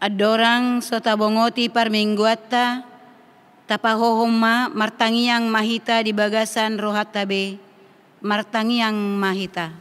Adorang sota bongoti parmingguata, tapahohoma martangiang mahita di bagasan rohatabe, martangiang mahita.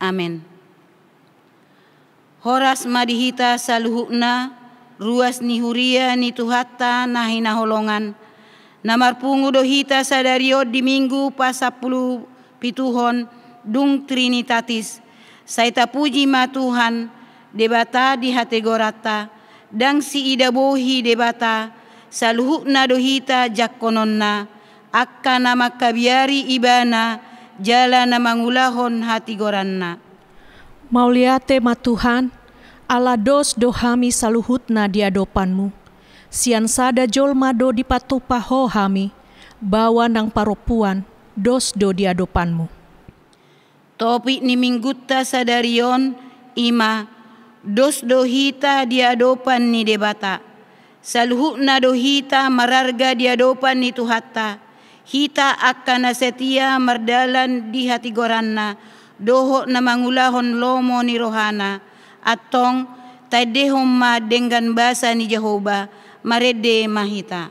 Amin. Horas madihita saluhukna, ruas ni huria ni tuhatta nahina holongan, namarpungu dohita sadario di minggu pasapulu pituhon dung trinitatis, saita puji ma Tuhan, debata di hate gorata, dang si ida bohi debata, saluhukna dohita jakkononna, akka nama kabiari ibana, jala na mangulahon hati goranna. Mauliate ma Tuhan, ala dos dohami saluhutna di adopanmu. Sian sada jolma do di patupaho hami, bawa nang paropuan, dos do di adopanmu. Topi ni minggutta sadarion, ima, dos dohita di adopan ni debata. Saluhutna dohita mararga di adopan ni tuhatta. Hita akan setia merdalan di hati goranna, doho na mangulahon lomo ni rohana, atong taidehom ma dengan basa ni Jehovah, marede mahita.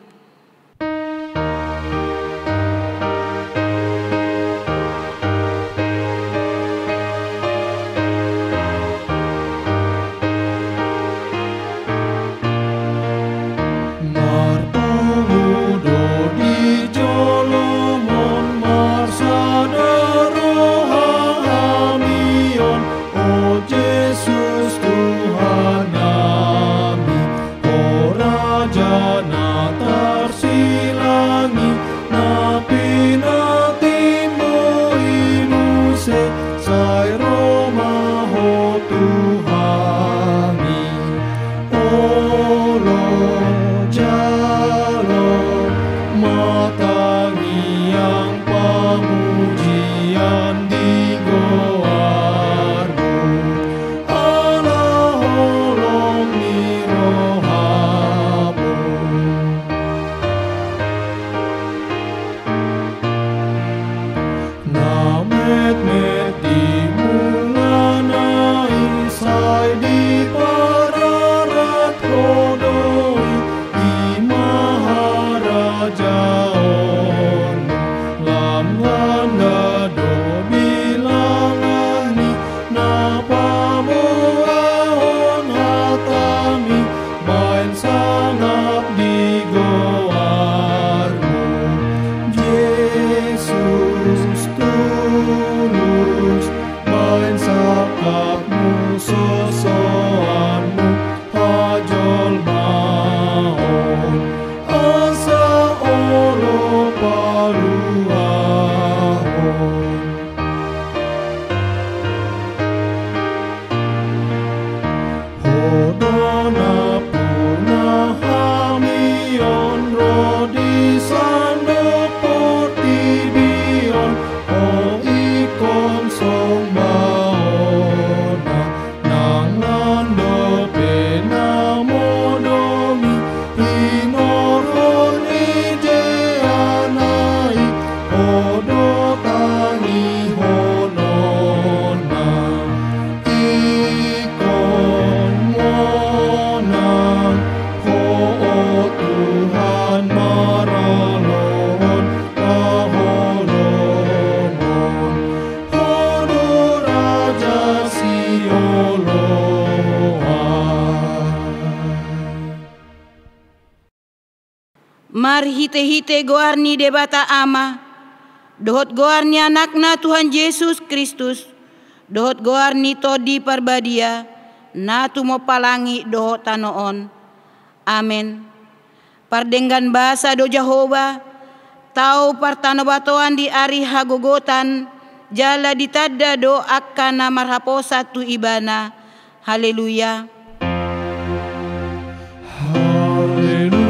Mar hite-hite goarni debata ama, dohot goarni anakna Tuhan Yesus Kristus, dohot goarni todi parbadia, natu mo palangi dohot tanoon. Amen. Pardenggan bahasa do Jehovah, tau partanobatoan di ari hagogotan, jala ditadda do akkana marhaposa tu ibana. Haleluya. Haleluya.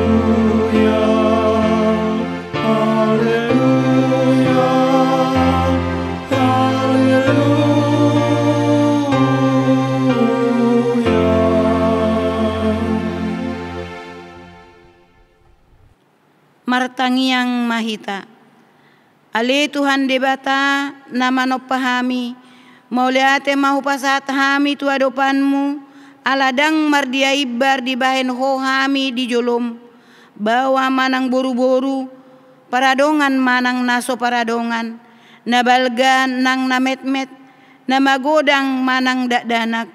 martangiang mahita. Ale Tuhan debata nama no pahami, mauliate mahupasat hami tu adopanmu, aladang mardia ibar di bahen ho hami di jolom, bawa manang boru-boru, paradongan manang naso paradongan, nabalga nang namet-met, namagodang manang dakdanak,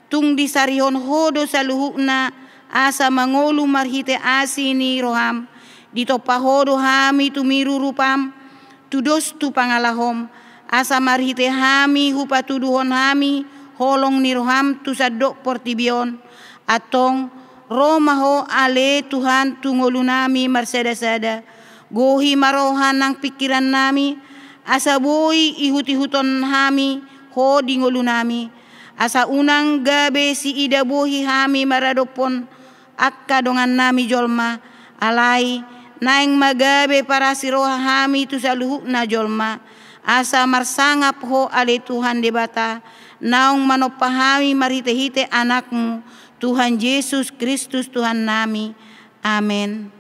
tung disarihon hodo saluhukna, asa mangolu marhite asini roham, ditopahodo hami tumiru rupam, tudos tu pangalahom, asa marhite hami hupa tuduhon hami, holong ni roham tu sadok portibion, atong romaho ale Tuhan tungolu nami marsada-sada, gohi marohan ng pikiran nami, asa boy ihuti-huton hami, ho dingolu nami, asa unang gabe si ida bohi hami maradopon, akka dongan nami jolma, alay, naing magabe para siroha hami tu saluhuk na jolma, asa marsangap ho ale Tuhan debata, naong manopahami marhite-hite anakmu, Tuhan Yesus Kristus Tuhan nami. Amin.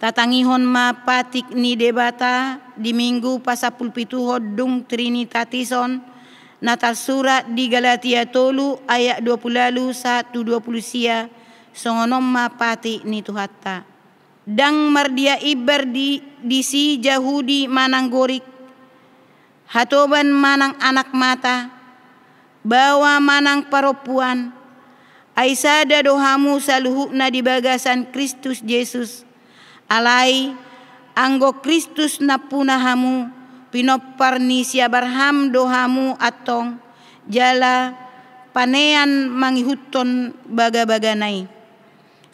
Tatangihon mapatik ni debata di minggu pasapulpitu hodung Trinitatison natal surat di Galatia tolu ayat 20 1 20 sia songonom mapati ni tuhatta. Dang mardia ibar di si Yahudi manang gorik, hatoban manang anak mata, bawa manang paropuan, aisada dohamu saluhukna di bagasan Kristus Yesus. Alai anggo Kristus napunahamu pinoparni siabarham dohamu atong jala panean mangihuton baga-baganay.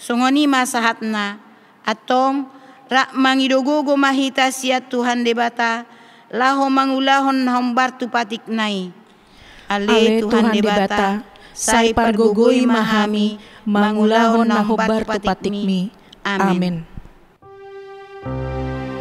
Songoni masahatna atong rak mangidogogo mahita sia Tuhan debata laho mangulahon hombar tupatik nai. Ale Tuhan debata sai pargogoi mahami mangulahon na hombar tupatik mi. Amin. Nasi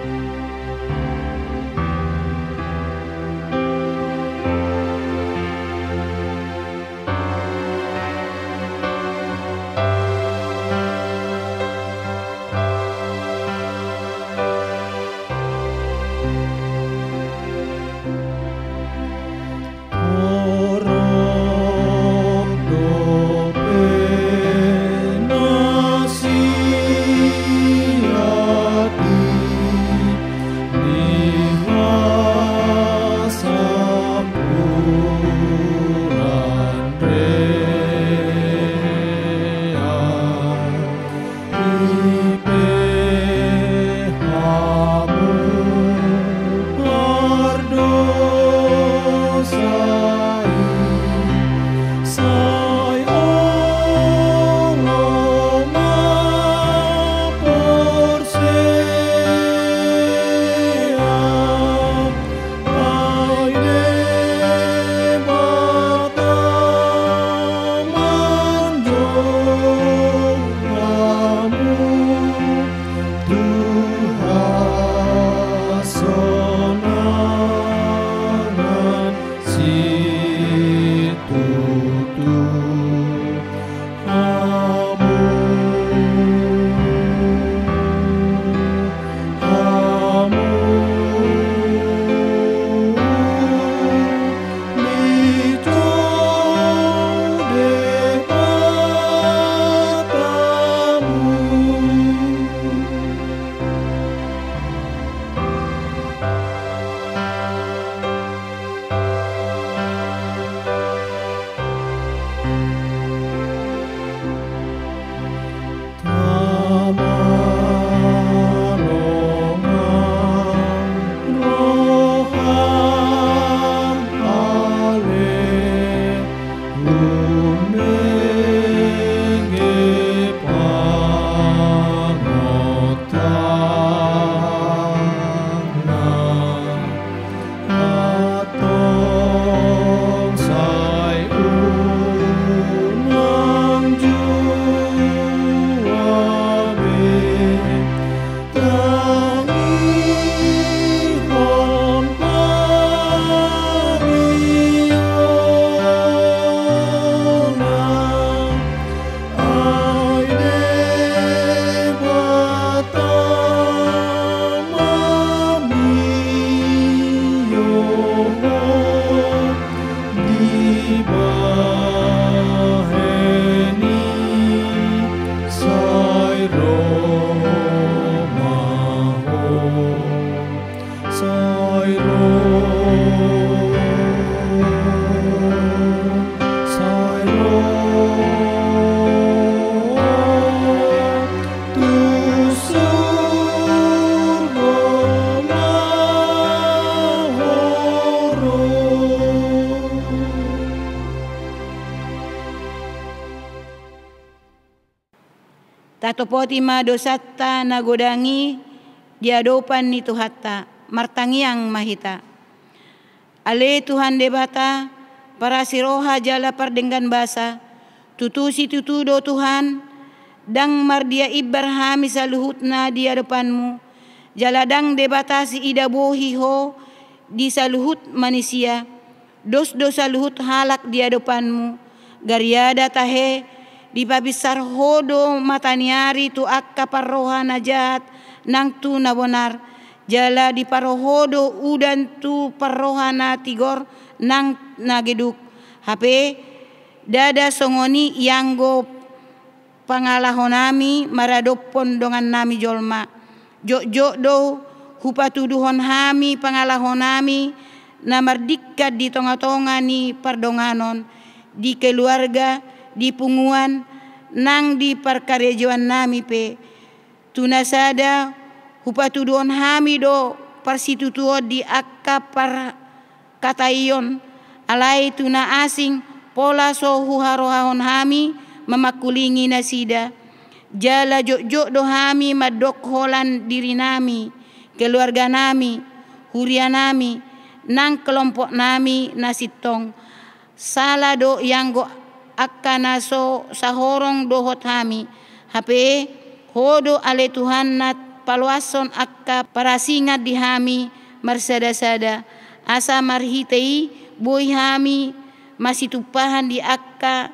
tatopoti ma dosatta nagodangi diadopan ni Tuhatta martangiang mahita. Ale Tuhan debata para siroha jala pardenggan basa tutusi tutudo Tuhan dang mardia ibarhami saluhutna dia depanmu jaladang debatasi ida bohi ho di saluhut manusia dos-dosa luhut halak dia depanmu gariada tahe di babisar hodo mataniari tu akka parroha najat nang tu nabonar jala di parohodo udan tu parroha na tigor nang nageduk hape dada songoni yanggo pangalahonami maradopon dongan nami jolma jok do hupatuduhon hami pangalahonami namardikkat di tonga-tonga ni pardonganon di keluarga di punguan nang di parkarejoan nami pe tunasada hupatuduhon hami do parsitutuo di akka par katayon alai tuna asing pola so huharohahon hami memakulingi nasida jala jok do hami madok holan diri nami keluarga nami huria nami nang kelompok nami nasitong salah do yang go akana so sahorong dohot hami hape hodo ale Tuhan nat paluason akka parasingat di hami marsada-sada asa marhitei boy hami masih tupahan di akka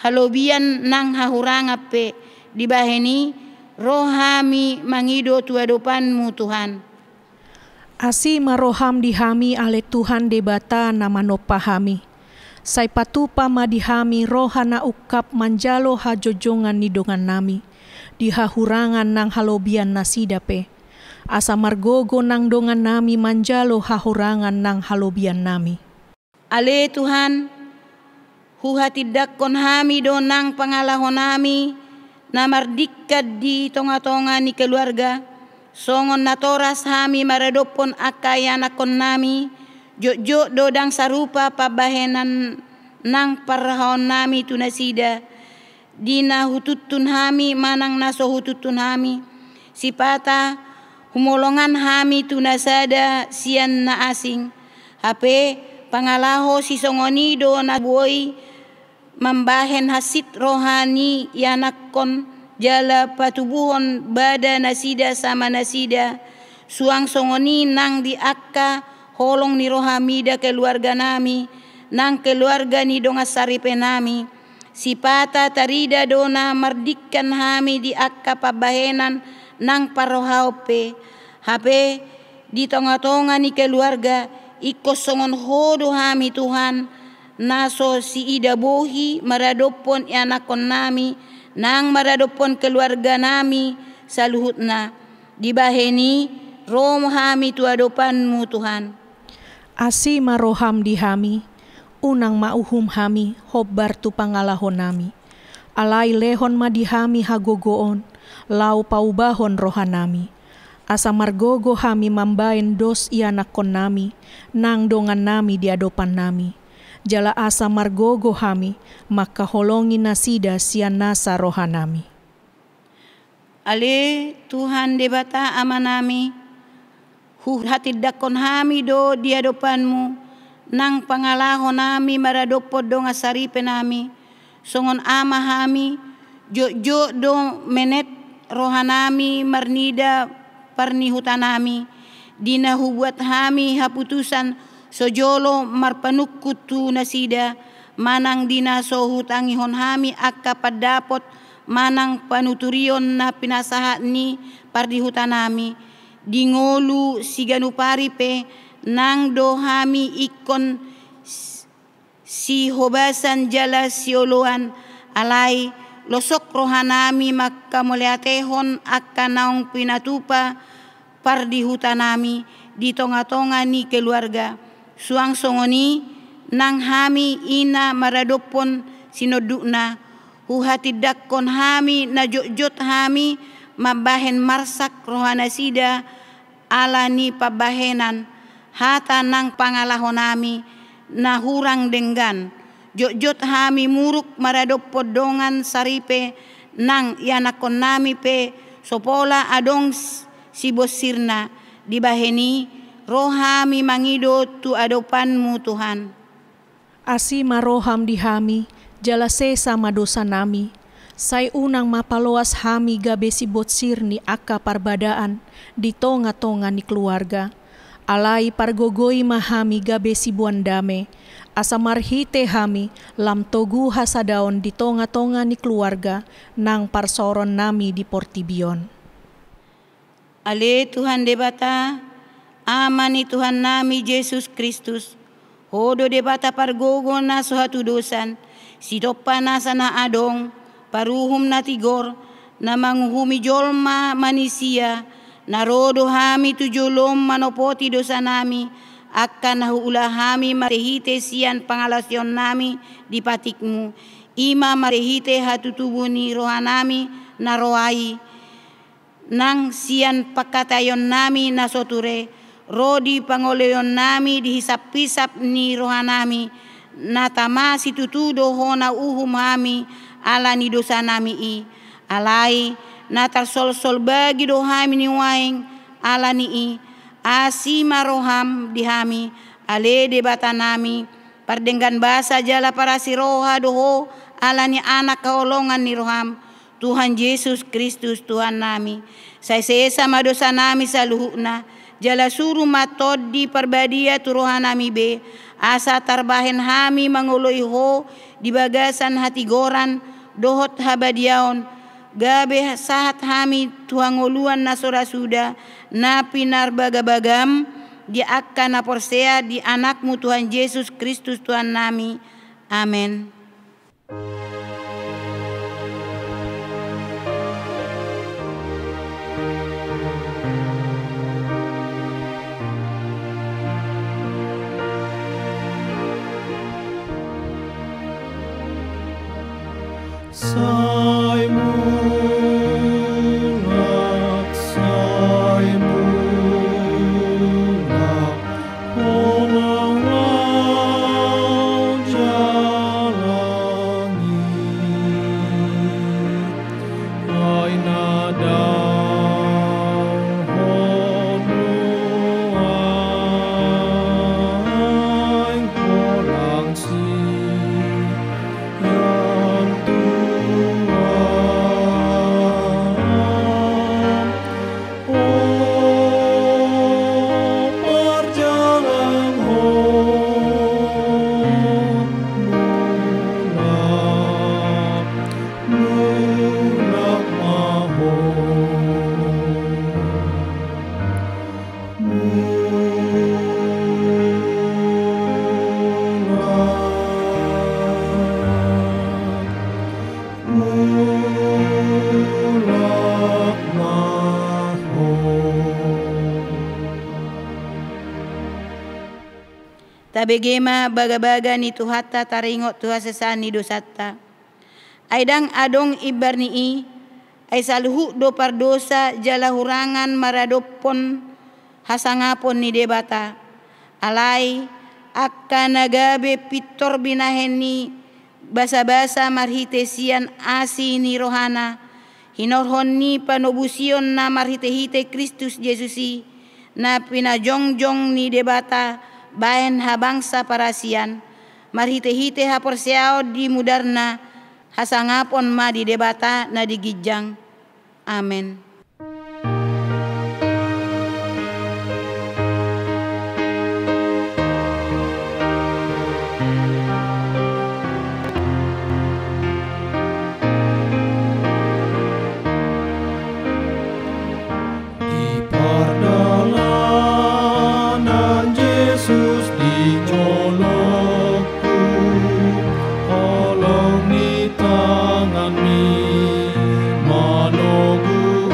halobian nang hahuranga pe di baheni rohami mangido tuadopanmu Tuhan. Asi maroham dihami ale Tuhan debata nama nopahami. Sai patupa madihami rohana ukap manjalo hajojongan nidongan nami. Dihahurangan nang halobian nasidape. Asa margogo nang dongan nami manjalo hahurangan nang halobian nami. Ale Tuhan, huhatidakon hami do nang pangalahon nami namardikkat di tonga-tonga ni keluarga. Songon natoras hami maradopon akayanakon nami jok dodang sarupa pabahenan nang parahon nami tunasida dina hututun hami manang naso hututun hami sipata humolongan hami tunasada sian na asing hape pangalaho si songonido na buoy mambahen hasit rohani yanakon jala patubuhon bada nasida sama nasida suang songoni nang di akka holong ni rohamida keluarga nami nang keluarga ni donga saripe nami sipata tarida dona mardikkan hami di akka pabahenan nang parohaupe hape di tonga-tonga ni keluarga ikos songon hodo hami Tuhan naso si ida bohi maradopon anakon nami nang maradopon keluarga nami saluhutna dibaheni rom hami tuadopanmu Tuhan. Asi maroham dihami unang mauhum hami hobbar tu pangalahon nami alai lehon madihami hagogoon lau paubahon rohanami asa margogo hami mambain dos ianakon nami nang dongan nami diadopan nami jala asa margogo hami maka holongi nasida sian nasa rohanami. Ale Tuhan debata amanami hatidakon hami do diadopanmu nang pangalahon nami maradopod do ngasaripe nami songon ama hami jok do menet rohanami marnida parnihutanami dina hubuat hami haputusan sojolo marpanukutu nasida manang dina so hutangihon hami akka padapot manang panuturion na pinasahat ni pardihutanami dingolu siganu paripe nang do hami ikon si hobasan jala sioloan alai losok rohanami maka muliatehon akka naong pinatupa pardihutanami di tonga-tonga ni keluarga suang songoni nang hami ina maradopon sinodukna huhatidakon hami na jot hami mabahen marsak rohana sida alani pabahenan hata nang pangalahon nami na hurang denggan jot hami muruk maradopod dongan saripe nang yanakon nami pe sopola adong si bosirna dibaheni rohami mangido tu adopanmu Tuhan. Asi maroham di hami, jala sesa madosa nami. Say unang mapaloas hami gabe si botsir ni aka parbadaan di tonga-tonga ni keluarga. Alai pargogoi mahami gabe si buandame. Asa marhite hami lam togu hasadaon di tonga-tonga ni keluarga nang parsoron nami di Portibion. Ale Tuhan debata, amani Tuhan nami Yesus Kristus. Hodo debata pargogo na suhatu dosan, sitopa na sana adong, paruhum na tigor, na manguhumi jolma manisia, narodo hami tujolom manopoti dosa nami, akan nahuula hami marehite sian pangalasyon nami di patikmu, ima marehite hatutubuni rohanami na roai, nang sian pakatayon nami na soture, rodi pangoleyon nami dihisap-hisap ni rohanami, na tama situtudo hona uhum hami ala ni dosa nami i, alai na tarsol-sol bagi dohami ni waing ala ni i, asi maroham di hami, ale debata nami, pardenggan basa jala para si roha doho ala ni anak kaolongan ni roham, Tuhan Yesus Kristus Tuhan nami, saya sesa madosa nami saluhuna, jala suruh matod di perbadia tu rohanami be, asa tarbahen hami mangoloi ho di bagasan hati goran, dohot habadiaon, gabe sahat hami tuangoluan nasora suda, na pinar bagabagam, di akan naporsea di anakmu Tuhan Yesus Kristus Tuhan nami. Amin. Tabegema baga-baga ni tuhatta taringot tuha sesani dosatta. Aidang adong ibarni i, ay saluhu do pardosa jala hurangan maradopon hasangapon ni debata. Alai akka nagabe pitor binahen ni basa-basa marhitesian asi ni rohana. Hinorhon ni panobusion na marhite-hite Kristus Yesusi na pinajongjong ni debata bahen habangsa parasian, marhite-hite haporseao di mudarna, hasangapon ma di debata na digijang. Amen. Tolong di tangan-Mu, manogu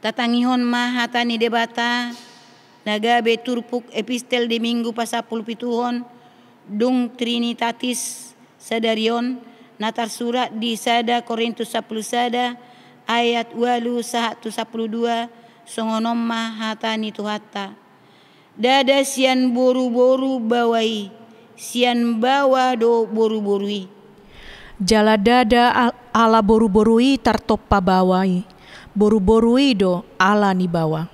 tatangihon ma hatani debata nagabe turpuk epistel di minggu pasapul pituhon dung Trinitatis sadarion natar surat di sada Korintus 10 sada ayat 8 112 songonom ma hatani tuhata dada sian boru-boru bawai sian bawa do boru-borui jala dada ala boru-borui tartopa bawai boru-borui do ala ni bawa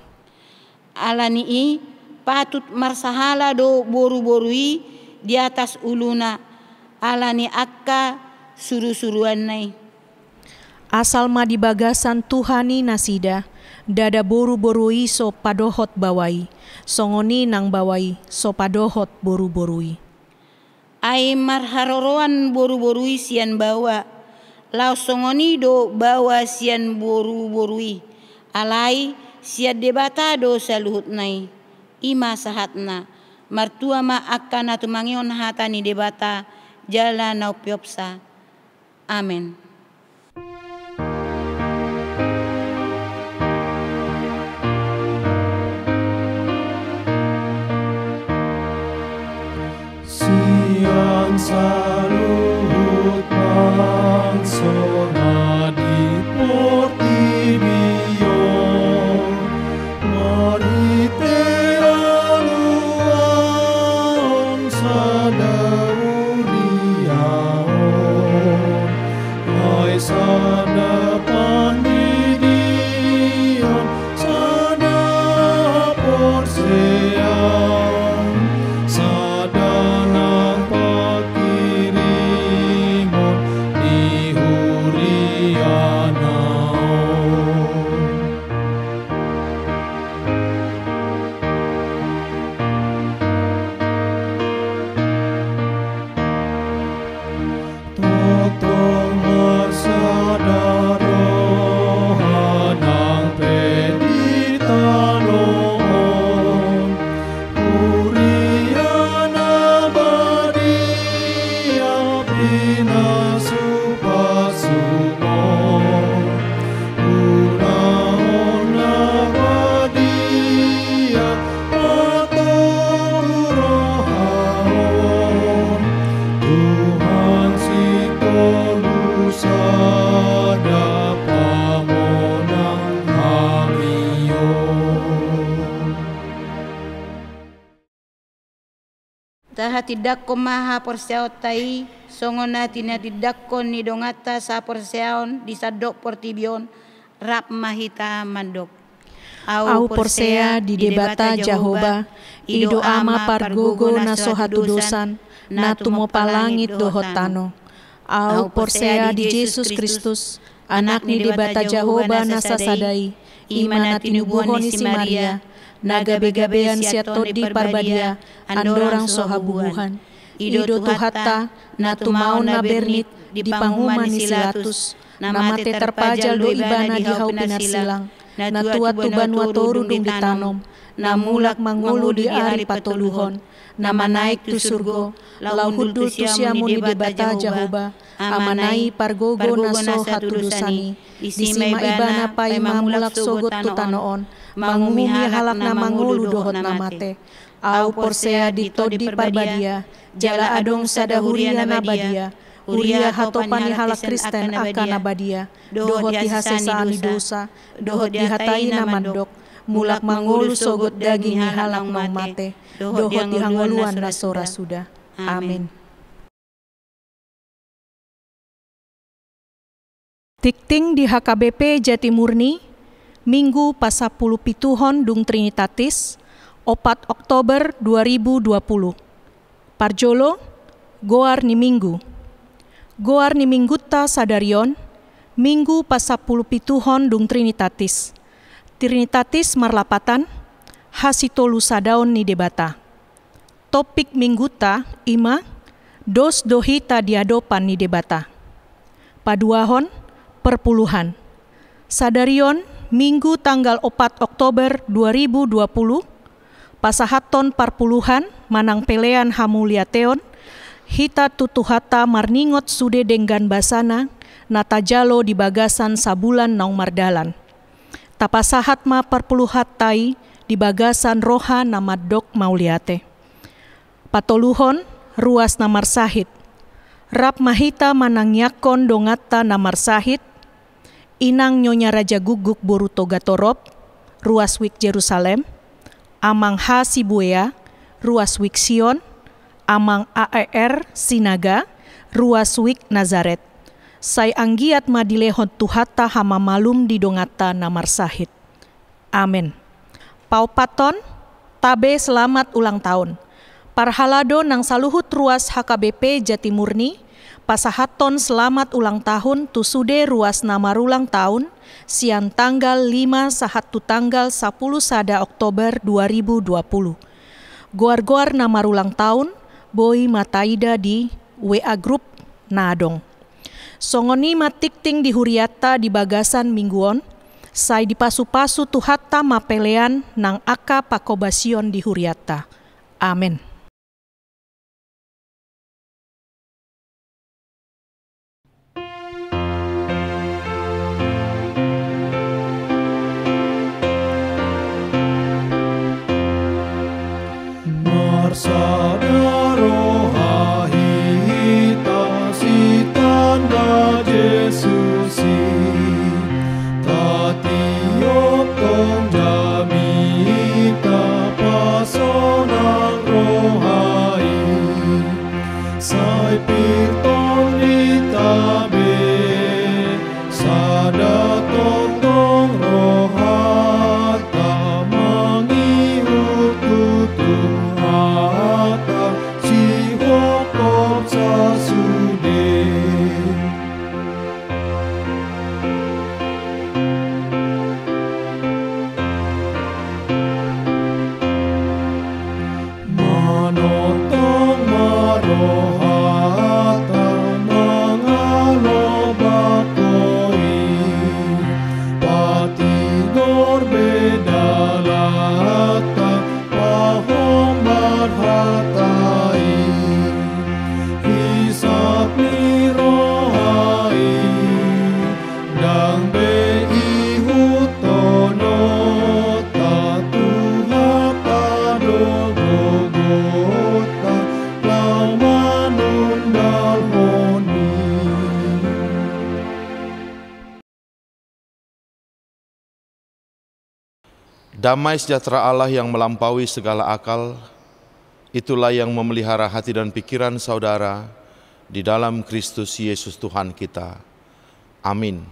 ala ni patut marsahala do boru-borui di atas uluna ala ni akka suru-suruan nai asal ma di bagasan Tuhani nasida dada boru-borui so padohot bawai songoni nang bawai so padohot boru-borui ai marharoroan boru-borui sian bawa lau songoni do bawa sian boru-borui alai siat debata do saluhut nai ima sahatna martua ma akan atumangion hatani debata jala nau piopsa amen. Sian saluhut mangsona di portibion marite aluan sadauriaon ai sada pandidion sada porsean sadanang pakirimon di hurianaon totong marsadarohanang peditanon Uriana badia pina supasumon Unaona badia paturohaon Tuhan si tolusada pamonang hamion Taha tidakko maha perseautai songona tina tidakko ni dongata sa perseaon di sadok portibion rap mahita mandok au porsea di debata Jahoba ido ama pargogo na sohatu dosan na tumo palangit dohotano au porsea di Jesus Kristus anak ni debata Jahoba na sasadai imana tinubuhon ni si Maria nagabe-gabean siato di parbadia andorang sohabubuhan ido tuhata na tumau na bernit di panghuman ni silatus na mate terpajal do ibana di hau pinarsilang na tua tuban watoru dung ditanom na mulak mangulu di ari patoluhon na manaik tu surgo lau hudul tu siamu ni debata Jahoba amanai pargogo na sohatu dosani disima ibana pai mamulak sogot tu tanoon mangumi halak na mangulu dohot na mate au porsea di todi parbadia jala adong sada huria na badia huria hatopani halak Kristen akan abadia dohot dihasesaan ni dosa dohot dihatai na mandok mulak mangulu sogot daging ni halak mau mate dohot dihangoluan na sora sudah amin. Tikting di HKBP Jatimurni Minggu pasapulu pituhon dung Trinitatis 4 Oktober 2020 Parjolo Goar ni Minggu ta sadarion Minggu pasapulu pituhon dung Trinitatis marlapatan hasitolu sadaon ni debata topik mingguta ima dos dohita diadopan ni debata paduahon perpuluhan sadarion Minggu tanggal 4 Oktober 2020 pasahaton parpuluhan manang pelean hamuliateon hita tutuhata marningot sude denggan basana natajalo di bagasan sabulan naung mardalan tapasahat ma perpuluhat tai di bagasan roha nama dok mauliate. Patoluhon ruas namar sahit. Rap mahita manangyakon dongata namar sahit. Inang nyonya Raja Guguk Boruto Gatorop, ruas wik Jerusalem. Amang Ha Sibuea, ruas wik Sion. Amang AER Sinaga, ruas wik Nazaret. Say anggiat madilehon tuhata hama malum di dongata namar sahit. Amin. Paupaton, tabe selamat ulang tahun. Parhalado nang saluhut ruas HKBP Jatimurni, pasahaton selamat ulang tahun tusude ruas namar ulang tahun, siang tanggal 5 sahatu tanggal 10 sada Oktober 2020. Goar-goar namar ulang tahun, Boy Mataida di WA Group Nadong. Songoni matikting di huriata di bagasan mingguon, say dipasu-pasu tuhata mapelean nang aka pakobasion di huriata. Amin. Marsada roha hita si tanda Yesusi tatiop tong jamita pasonang rohai sai pirtong itabe sada tong tong rohata mangiut tutuhata si hokop sa sude. Manotong marohata mangalobakoi patigor bedalata pahombar hatai hisap ni rohai dang beihutono tatuhata dogogota laumanun dalhoni. Damai sejahtera Allah yang melampaui segala akal, itulah yang memelihara hati dan pikiran saudara di dalam Kristus Yesus Tuhan kita. Amin.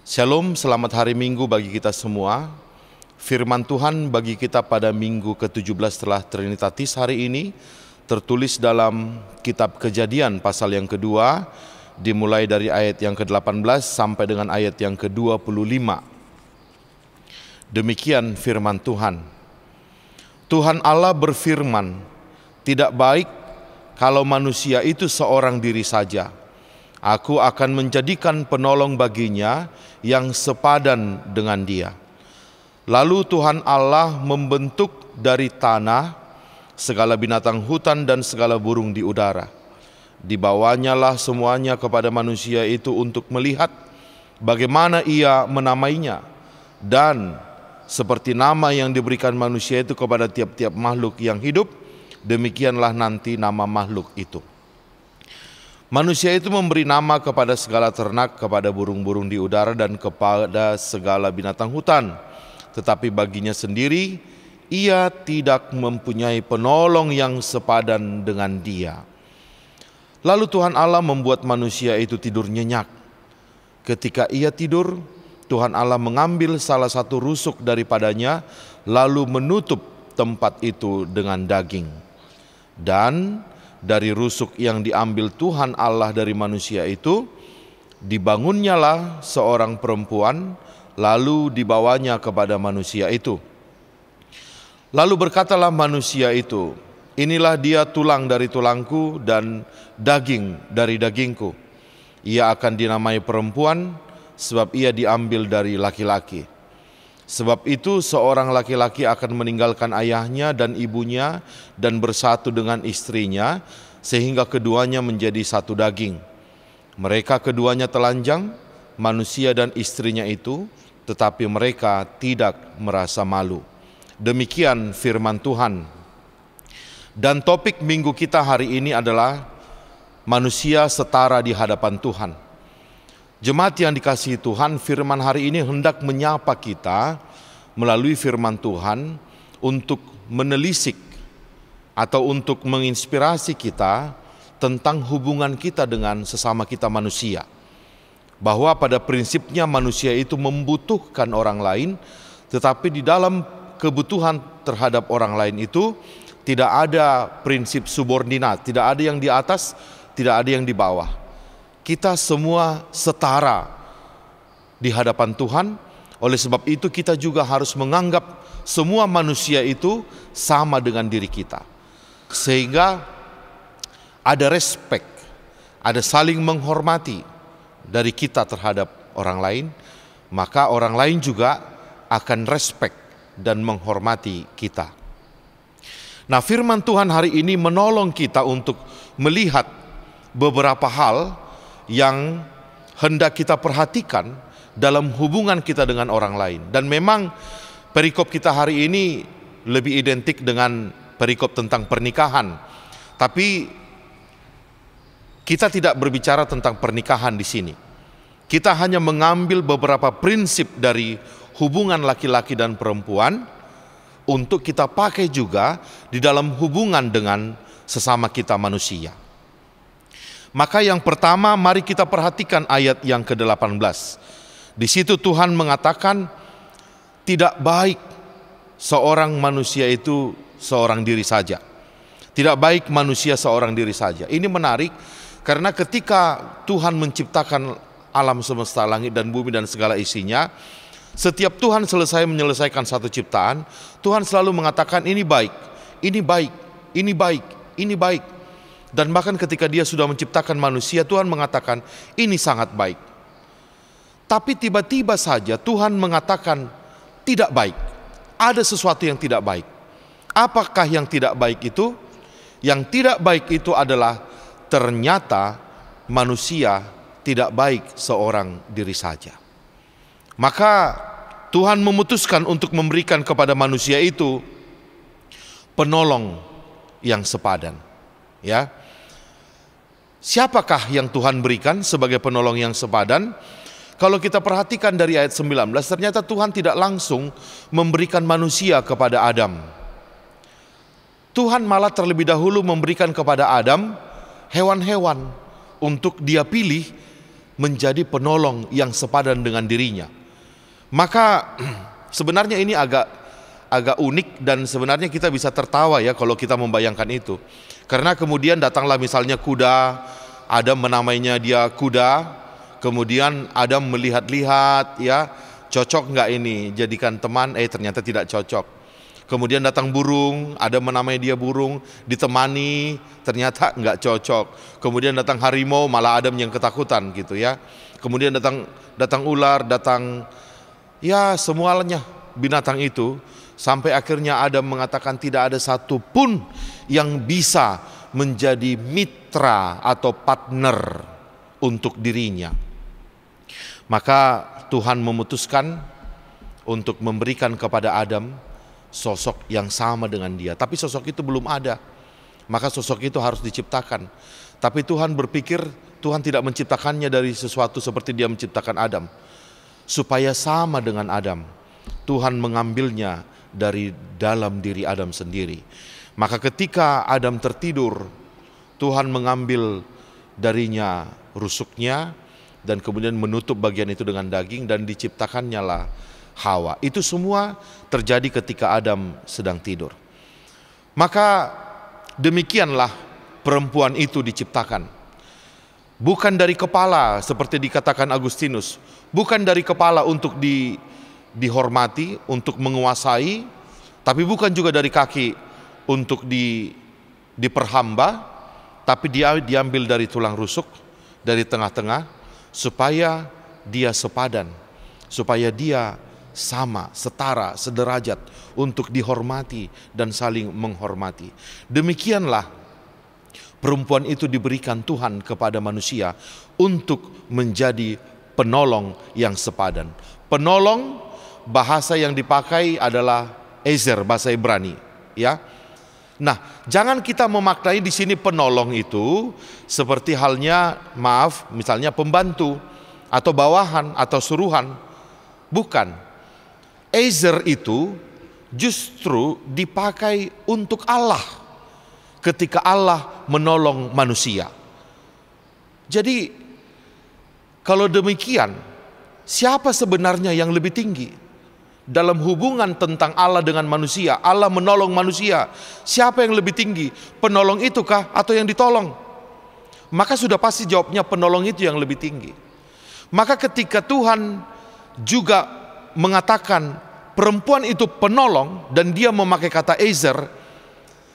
Shalom, selamat hari Minggu bagi kita semua. Firman Tuhan bagi kita pada Minggu ke-17 setelah Trinitatis hari ini tertulis dalam kitab Kejadian pasal yang kedua, dimulai dari ayat yang ke-18 sampai dengan ayat yang ke-25. Demikian firman Tuhan. Tuhan Allah berfirman, tidak baik kalau manusia itu seorang diri saja. Aku akan menjadikan penolong baginya yang sepadan dengan dia. Lalu Tuhan Allah membentuk dari tanah segala binatang hutan dan segala burung di udara. Dibawanyalah semuanya kepada manusia itu untuk melihat bagaimana ia menamainya, dan seperti nama yang diberikan manusia itu kepada tiap-tiap makhluk yang hidup, demikianlah nanti nama makhluk itu. Manusia itu memberi nama kepada segala ternak, kepada burung-burung di udara, dan kepada segala binatang hutan. Tetapi baginya sendiri, ia tidak mempunyai penolong yang sepadan dengan dia. Lalu Tuhan Allah membuat manusia itu tidur nyenyak. Ketika ia tidur, Tuhan Allah mengambil salah satu rusuk daripadanya, lalu menutup tempat itu dengan daging. Dan dari rusuk yang diambil Tuhan Allah dari manusia itu, dibangunnyalah seorang perempuan, lalu dibawanya kepada manusia itu. Lalu berkatalah manusia itu, inilah dia tulang dari tulangku dan daging dari dagingku. Ia akan dinamai perempuan, sebab ia diambil dari laki-laki. Sebab itu seorang laki-laki akan meninggalkan ayahnya dan ibunya dan bersatu dengan istrinya, sehingga keduanya menjadi satu daging. Mereka keduanya telanjang, manusia dan istrinya itu, tetapi mereka tidak merasa malu. Demikian firman Tuhan. Dan topik minggu kita hari ini adalah manusia setara di hadapan Tuhan. Jemaat yang dikasihi Tuhan, firman hari ini hendak menyapa kita melalui firman Tuhan untuk menelisik atau untuk menginspirasi kita tentang hubungan kita dengan sesama kita manusia. Bahwa pada prinsipnya manusia itu membutuhkan orang lain, tetapi di dalam kebutuhan terhadap orang lain itu tidak ada prinsip subordinat, tidak ada yang di atas, tidak ada yang di bawah. Kita semua setara di hadapan Tuhan. Oleh sebab itu kita juga harus menganggap semua manusia itu sama dengan diri kita. Sehingga ada respect, ada saling menghormati dari kita terhadap orang lain, maka orang lain juga akan respect dan menghormati kita. Nah, firman Tuhan hari ini menolong kita untuk melihat beberapa hal yang hendak kita perhatikan dalam hubungan kita dengan orang lain. Dan memang perikop kita hari ini lebih identik dengan perikop tentang pernikahan. Tapi kita tidak berbicara tentang pernikahan di sini. Kita hanya mengambil beberapa prinsip dari hubungan laki-laki dan perempuan untuk kita pakai juga di dalam hubungan dengan sesama kita manusia. Maka yang pertama, mari kita perhatikan ayat yang ke-18. Di situ Tuhan mengatakan, tidak baik seorang manusia itu seorang diri saja. Tidak baik manusia seorang diri saja. Ini menarik karena ketika Tuhan menciptakan alam semesta, langit dan bumi dan segala isinya, setiap Tuhan selesai menyelesaikan satu ciptaan, Tuhan selalu mengatakan ini baik, ini baik, ini baik, ini baik. Dan bahkan ketika dia sudah menciptakan manusia, Tuhan mengatakan ini sangat baik. Tapi tiba-tiba saja Tuhan mengatakan tidak baik. Ada sesuatu yang tidak baik. Apakah yang tidak baik itu? Yang tidak baik itu adalah ternyata manusia tidak baik seorang diri saja. Maka Tuhan memutuskan untuk memberikan kepada manusia itu penolong yang sepadan. Ya. Siapakah yang Tuhan berikan sebagai penolong yang sepadan? Kalau kita perhatikan dari ayat 19, ternyata Tuhan tidak langsung memberikan manusia kepada Adam. Tuhan malah terlebih dahulu memberikan kepada Adam hewan-hewan untuk dia pilih menjadi penolong yang sepadan dengan dirinya. Maka sebenarnya ini agak unik dan sebenarnya kita bisa tertawa ya kalau kita membayangkan itu. Karena kemudian datanglah misalnya kuda, Adam menamainya dia kuda, kemudian Adam melihat-lihat ya, cocok nggak ini jadikan teman, ternyata tidak cocok. Kemudian datang burung, Adam menamai dia burung, ditemani, ternyata nggak cocok. Kemudian datang harimau, malah Adam yang ketakutan gitu ya. Kemudian datang ular, datang ya semuanya binatang itu. Sampai akhirnya Adam mengatakan tidak ada satupun yang bisa menjadi mitra atau partner untuk dirinya. Maka Tuhan memutuskan untuk memberikan kepada Adam sosok yang sama dengan dia. Tapi sosok itu belum ada. Maka sosok itu harus diciptakan. Tapi Tuhan berpikir Tuhan tidak menciptakannya dari sesuatu seperti dia menciptakan Adam. Supaya sama dengan Adam, Tuhan mengambilnya dari dalam diri Adam sendiri. Maka ketika Adam tertidur, Tuhan mengambil darinya rusuknya dan kemudian menutup bagian itu dengan daging dan diciptakannya lah Hawa. Itu semua terjadi ketika Adam sedang tidur. Maka demikianlah perempuan itu diciptakan. Bukan dari kepala seperti dikatakan Agustinus, bukan dari kepala untuk dihormati, untuk menguasai, tapi bukan juga dari kaki untuk diperhamba, tapi dia diambil dari tulang rusuk, dari tengah-tengah, supaya dia sepadan, supaya dia sama, setara, sederajat, untuk dihormati dan saling menghormati. Demikianlah perempuan itu diberikan Tuhan kepada manusia untuk menjadi penolong yang sepadan. Penolong, bahasa yang dipakai adalah ezer, bahasa Ibrani, ya. Nah, jangan kita memaknai di sini penolong itu seperti halnya, misalnya pembantu atau bawahan atau suruhan. Bukan. Ezer itu justru dipakai untuk Allah ketika Allah menolong manusia. Jadi kalau demikian, siapa sebenarnya yang lebih tinggi dalam hubungan tentang Allah dengan manusia? Allah menolong manusia. Siapa yang lebih tinggi? Penolong itukah atau yang ditolong? Maka sudah pasti jawabnya penolong itu yang lebih tinggi. Maka ketika Tuhan juga mengatakan perempuan itu penolong dan dia memakai kata ezer,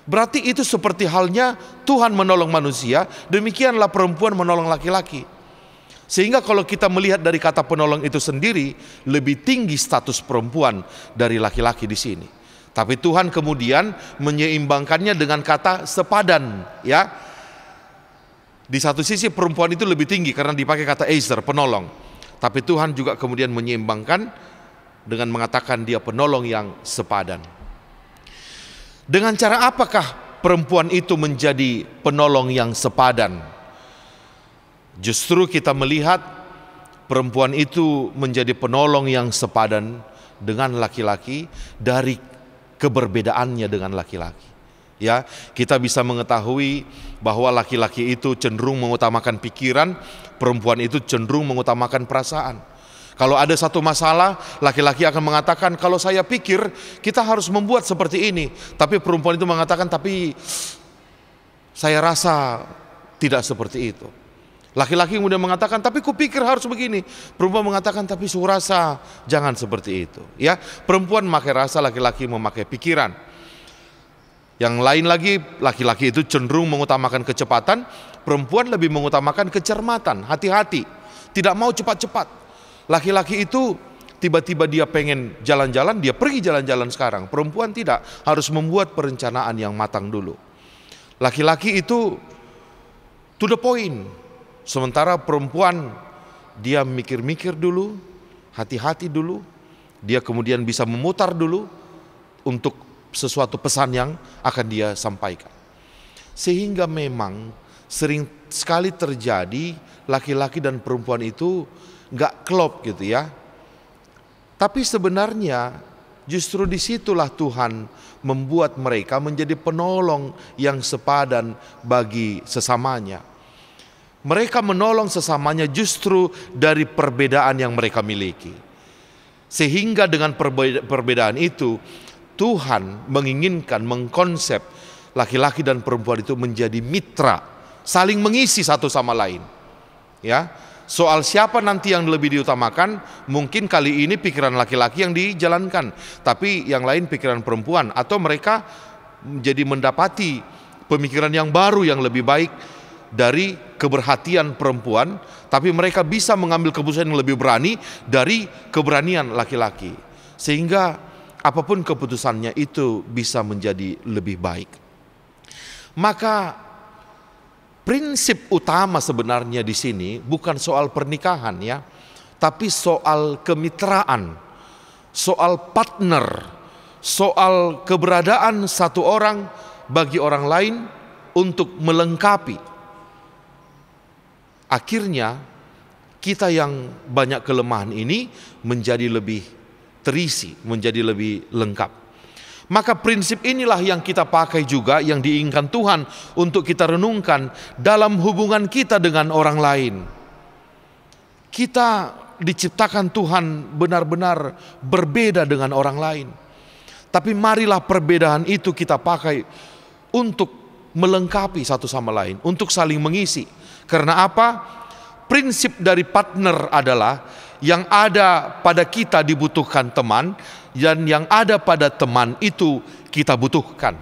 berarti itu seperti halnya Tuhan menolong manusia, demikianlah perempuan menolong laki-laki. Sehingga kalau kita melihat dari kata penolong itu sendiri, lebih tinggi status perempuan dari laki-laki di sini. Tapi Tuhan kemudian menyeimbangkannya dengan kata sepadan, ya. Di satu sisi perempuan itu lebih tinggi karena dipakai kata ezer, penolong. Tapi Tuhan juga kemudian menyeimbangkan dengan mengatakan dia penolong yang sepadan. Dengan cara apakah perempuan itu menjadi penolong yang sepadan? Justru kita melihat perempuan itu menjadi penolong yang sepadan dengan laki-laki dari keberbedaannya dengan laki-laki. Ya, kita bisa mengetahui bahwa laki-laki itu cenderung mengutamakan pikiran, perempuan itu cenderung mengutamakan perasaan. Kalau ada satu masalah, laki-laki akan mengatakan, kalau saya pikir kita harus membuat seperti ini. Tapi perempuan itu mengatakan, tapi saya rasa tidak seperti itu. Laki-laki kemudian mengatakan, tapi kupikir harus begini. Perempuan mengatakan, tapi surasa jangan seperti itu. Ya, perempuan memakai rasa, laki-laki memakai pikiran. Yang lain lagi, laki-laki itu cenderung mengutamakan kecepatan, perempuan lebih mengutamakan kecermatan, hati-hati, tidak mau cepat-cepat. Laki-laki itu tiba-tiba dia pengen jalan-jalan, dia pergi jalan-jalan sekarang. Perempuan tidak, harus membuat perencanaan yang matang dulu. Laki-laki itu to the point. Sementara perempuan dia mikir-mikir dulu, hati-hati dulu. Dia kemudian bisa memutar dulu untuk sesuatu pesan yang akan dia sampaikan. Sehingga memang sering sekali terjadi laki-laki dan perempuan itu gak klop gitu ya. Tapi sebenarnya justru disitulah Tuhan membuat mereka menjadi penolong yang sepadan bagi sesamanya. Mereka menolong sesamanya justru dari perbedaan yang mereka miliki. Sehingga dengan perbedaan itu Tuhan menginginkan, mengkonsep laki-laki dan perempuan itu menjadi mitra, saling mengisi satu sama lain. Ya, soal siapa nanti yang lebih diutamakan, mungkin kali ini pikiran laki-laki yang dijalankan, tapi yang lain pikiran perempuan, atau mereka menjadi mendapati pemikiran yang baru yang lebih baik dari keberhatian perempuan, tapi mereka bisa mengambil keputusan yang lebih berani dari keberanian laki-laki. Sehingga apapun keputusannya itu bisa menjadi lebih baik. Maka prinsip utama sebenarnya di sini bukan soal pernikahan ya, tapi soal kemitraan, soal partner, soal keberadaan satu orang bagi orang lain untuk melengkapi. Akhirnya kita yang banyak kelemahan ini menjadi lebih terisi, menjadi lebih lengkap. Maka prinsip inilah yang kita pakai juga, yang diinginkan Tuhan untuk kita renungkan dalam hubungan kita dengan orang lain. Kita diciptakan Tuhan benar-benar berbeda dengan orang lain. Tapi marilah perbedaan itu kita pakai untuk melengkapi satu sama lain, untuk saling mengisi. Karena apa? Prinsip dari partner adalah yang ada pada kita dibutuhkan teman, dan yang ada pada teman itu kita butuhkan.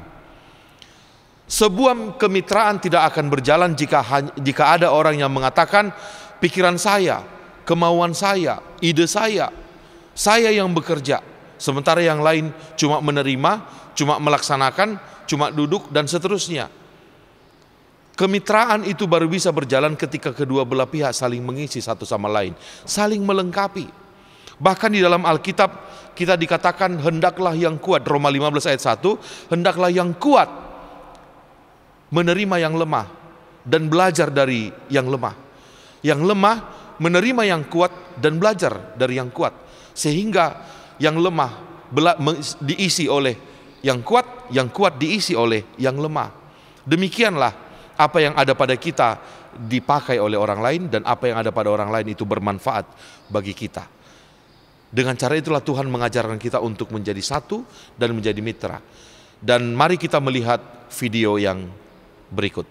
Sebuah kemitraan tidak akan berjalan jika ada orang yang mengatakan pikiran saya, kemauan saya, ide saya yang bekerja, sementara yang lain cuma menerima, cuma melaksanakan, cuma duduk dan seterusnya. Kemitraan itu baru bisa berjalan ketika kedua belah pihak saling mengisi satu sama lain, saling melengkapi. Bahkan di dalam Alkitab kita dikatakan hendaklah yang kuat, Roma 15 ayat 1, hendaklah yang kuat menerima yang lemah dan belajar dari yang lemah. Yang lemah menerima yang kuat dan belajar dari yang kuat. Sehingga yang lemah diisi oleh yang kuat diisi oleh yang lemah. Demikianlah apa yang ada pada kita dipakai oleh orang lain, dan apa yang ada pada orang lain itu bermanfaat bagi kita. Dengan cara itulah Tuhan mengajarkan kita untuk menjadi satu dan menjadi mitra. Dan mari kita melihat video yang berikut.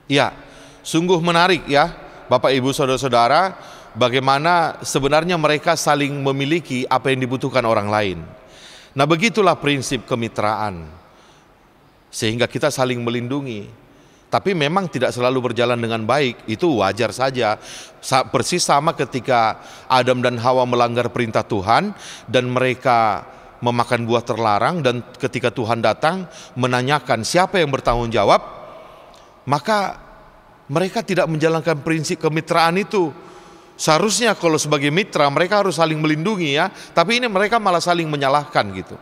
Ya, sungguh menarik ya Bapak Ibu Saudara-saudara, bagaimana sebenarnya mereka saling memiliki apa yang dibutuhkan orang lain. Nah, begitulah prinsip kemitraan, sehingga kita saling melindungi. Tapi memang tidak selalu berjalan dengan baik, itu wajar saja. Persis sama ketika Adam dan Hawa melanggar perintah Tuhan dan mereka memakan buah terlarang, dan ketika Tuhan datang menanyakan siapa yang bertanggung jawab, maka mereka tidak menjalankan prinsip kemitraan itu. Seharusnya kalau sebagai mitra mereka harus saling melindungi ya, tapi ini mereka malah saling menyalahkan gitu.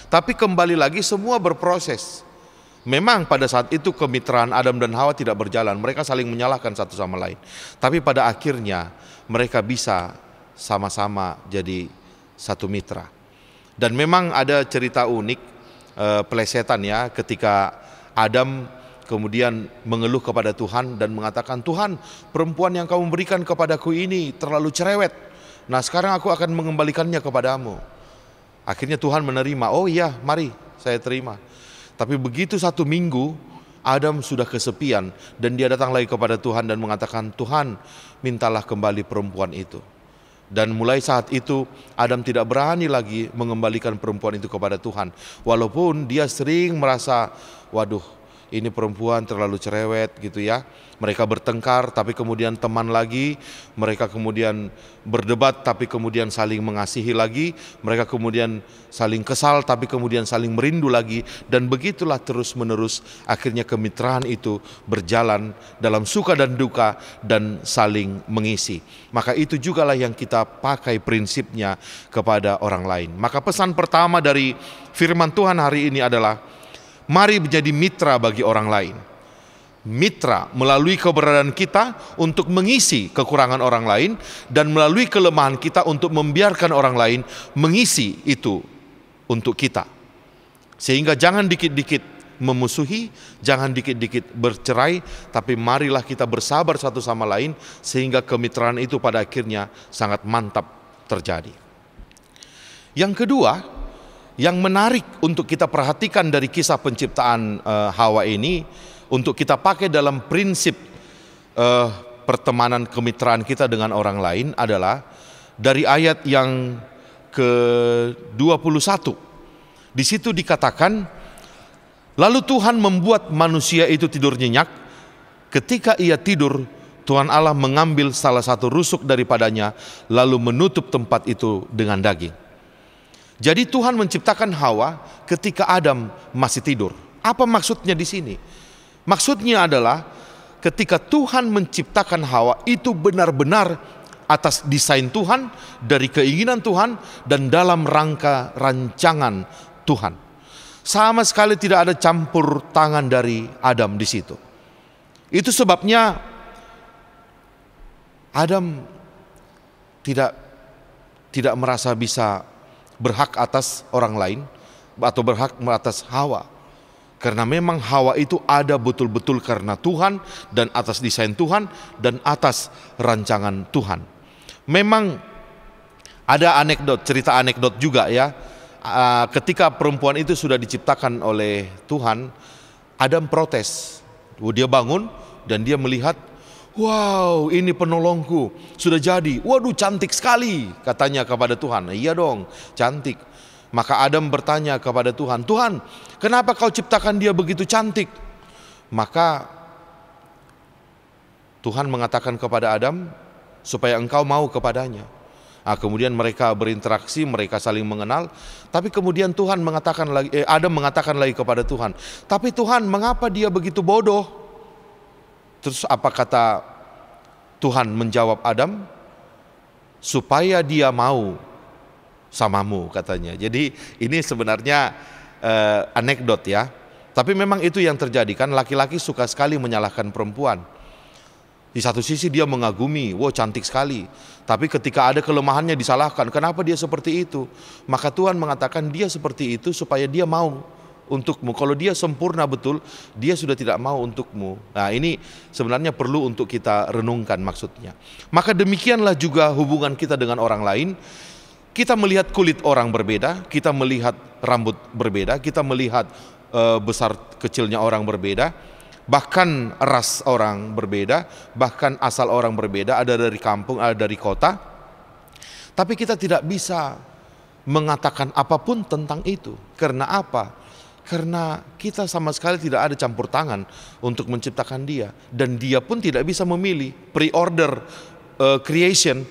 Tapi kembali lagi semua berproses. Memang pada saat itu kemitraan Adam dan Hawa tidak berjalan, mereka saling menyalahkan satu sama lain. Tapi pada akhirnya mereka bisa sama-sama jadi satu mitra. Dan memang ada cerita unik pelesetan ya, ketika Adam kemudian mengeluh kepada Tuhan dan mengatakan, Tuhan, perempuan yang kamu berikan kepadaku ini terlalu cerewet. Nah, sekarang aku akan mengembalikannya kepadamu. Akhirnya Tuhan menerima, oh iya, mari saya terima. Tapi begitu 1 minggu, Adam sudah kesepian dan dia datang lagi kepada Tuhan dan mengatakan, Tuhan, mintalah kembali perempuan itu. Dan mulai saat itu Adam tidak berani lagi mengembalikan perempuan itu kepada Tuhan. Walaupun dia sering merasa, waduh, ini perempuan terlalu cerewet gitu ya. Mereka bertengkar tapi kemudian teman lagi, mereka kemudian berdebat tapi kemudian saling mengasihi lagi, mereka kemudian saling kesal tapi kemudian saling merindu lagi, dan begitulah terus menerus akhirnya kemitraan itu berjalan dalam suka dan duka dan saling mengisi. Maka itu jugalah yang kita pakai prinsipnya kepada orang lain. Maka pesan pertama dari firman Tuhan hari ini adalah mari menjadi mitra bagi orang lain. mitra melalui keberadaan kita untuk mengisi kekurangan orang lain, dan melalui kelemahan kita untuk membiarkan orang lain mengisi itu untuk kita. Sehingga jangan dikit-dikit memusuhi, jangan dikit-dikit bercerai, tapi marilah kita bersabar satu sama lain sehingga kemitraan itu pada akhirnya sangat mantap terjadi. Yang kedua, yang menarik untuk kita perhatikan dari kisah penciptaan Hawa ini, untuk kita pakai dalam prinsip pertemanan kemitraan kita dengan orang lain adalah dari ayat yang ke-21. Di situ dikatakan, lalu Tuhan membuat manusia itu tidur nyenyak. Ketika ia tidur, Tuhan Allah mengambil salah satu rusuk daripadanya, lalu menutup tempat itu dengan daging. Jadi Tuhan menciptakan Hawa ketika Adam masih tidur. Apa maksudnya di sini? Maksudnya adalah ketika Tuhan menciptakan Hawa itu benar-benar atas desain Tuhan, dari keinginan Tuhan, dan dalam rangka rancangan Tuhan. Sama sekali tidak ada campur tangan dari Adam di situ. Itu sebabnya Adam tidak merasa bisa berhak atas orang lain atau berhak atas Hawa. Karena memang Hawa itu ada betul-betul karena Tuhan, dan atas desain Tuhan, dan atas rancangan Tuhan. Memang ada cerita anekdot juga ya. Ketika perempuan itu sudah diciptakan oleh Tuhan, Adam protes. Dia bangun dan dia melihat, wow, ini penolongku sudah jadi. Waduh, cantik sekali, katanya kepada Tuhan. Iya dong, cantik. Maka Adam bertanya kepada Tuhan, Tuhan, kenapa kau ciptakan dia begitu cantik? Maka Tuhan mengatakan kepada Adam, supaya engkau mau kepadanya. Kemudian mereka berinteraksi, mereka saling mengenal. Tapi kemudian Adam mengatakan lagi kepada Tuhan, tapi Tuhan, mengapa dia begitu bodoh? Terus apa kata Tuhan menjawab Adam? Supaya dia mau samamu, katanya. Jadi ini sebenarnya anekdot ya. Tapi memang itu yang terjadi, kan laki-laki suka sekali menyalahkan perempuan. Di satu sisi dia mengagumi, wow cantik sekali. Tapi ketika ada kelemahannya disalahkan, kenapa dia seperti itu? Maka Tuhan mengatakan dia seperti itu supaya dia mau untukmu. Kalau dia sempurna betul, dia sudah tidak mau untukmu. Nah, ini sebenarnya perlu untuk kita renungkan maksudnya. Maka demikianlah juga hubungan kita dengan orang lain. Kita melihat kulit orang berbeda, kita melihat rambut berbeda, kita melihat besar kecilnya orang berbeda. Bahkan ras orang berbeda, bahkan asal orang berbeda, ada dari kampung, ada dari kota. Tapi kita tidak bisa mengatakan apapun tentang itu. Karena apa? Karena kita sama sekali tidak ada campur tangan untuk menciptakan dia. Dan dia pun tidak bisa memilih pre-order creation.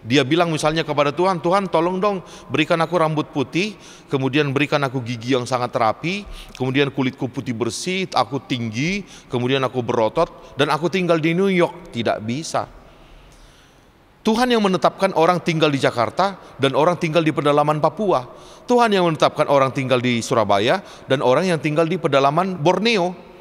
Dia bilang misalnya kepada Tuhan, Tuhan tolong dong berikan aku rambut putih, kemudian berikan aku gigi yang sangat rapi, kemudian kulitku putih bersih, aku tinggi, kemudian aku berotot, dan aku tinggal di New York. Tidak bisa. Tuhan yang menetapkan orang tinggal di Jakarta dan orang tinggal di pedalaman Papua. Tuhan yang menetapkan orang tinggal di Surabaya dan orang yang tinggal di pedalaman Borneo.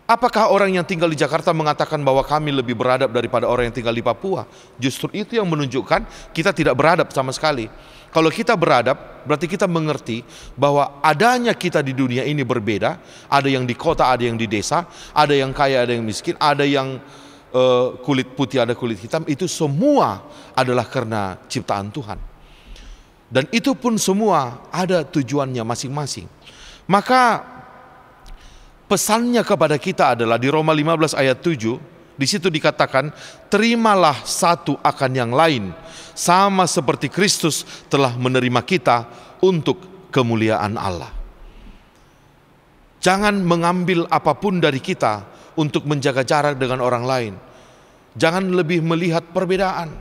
Apakah orang yang tinggal di Jakarta mengatakan bahwa kami lebih beradab daripada orang yang tinggal di Papua? Justru itu yang menunjukkan kita tidak beradab sama sekali. Kalau kita beradab, berarti kita mengerti bahwa adanya kita di dunia ini berbeda. Ada yang di kota, ada yang di desa, ada yang kaya, ada yang miskin, ada yang kulit putih, ada kulit hitam. Itu semua adalah karena ciptaan Tuhan. Dan itu pun semua ada tujuannya masing-masing. Maka pesannya kepada kita adalah di Roma 15 ayat 7, di situ dikatakan, terimalah satu akan yang lain, sama seperti Kristus telah menerima kita untuk kemuliaan Allah. Jangan mengambil apapun dari kita untuk menjaga jarak dengan orang lain. Jangan lebih melihat perbedaan.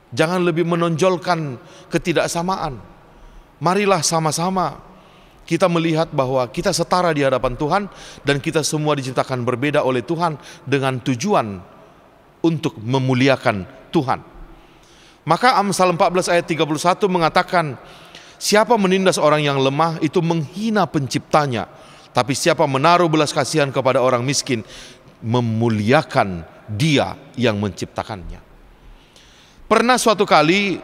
Jangan lebih menonjolkan ketidaksamaan. Marilah sama-sama kita melihat bahwa kita setara di hadapan Tuhan dan kita semua diciptakan berbeda oleh Tuhan dengan tujuan untuk memuliakan Tuhan. Maka Amsal 14 ayat 31 mengatakan, siapa menindas orang yang lemah itu menghina penciptanya, Tapi siapa menaruh belas kasihan kepada orang miskin, memuliakan Dia yang menciptakannya. Pernah suatu kali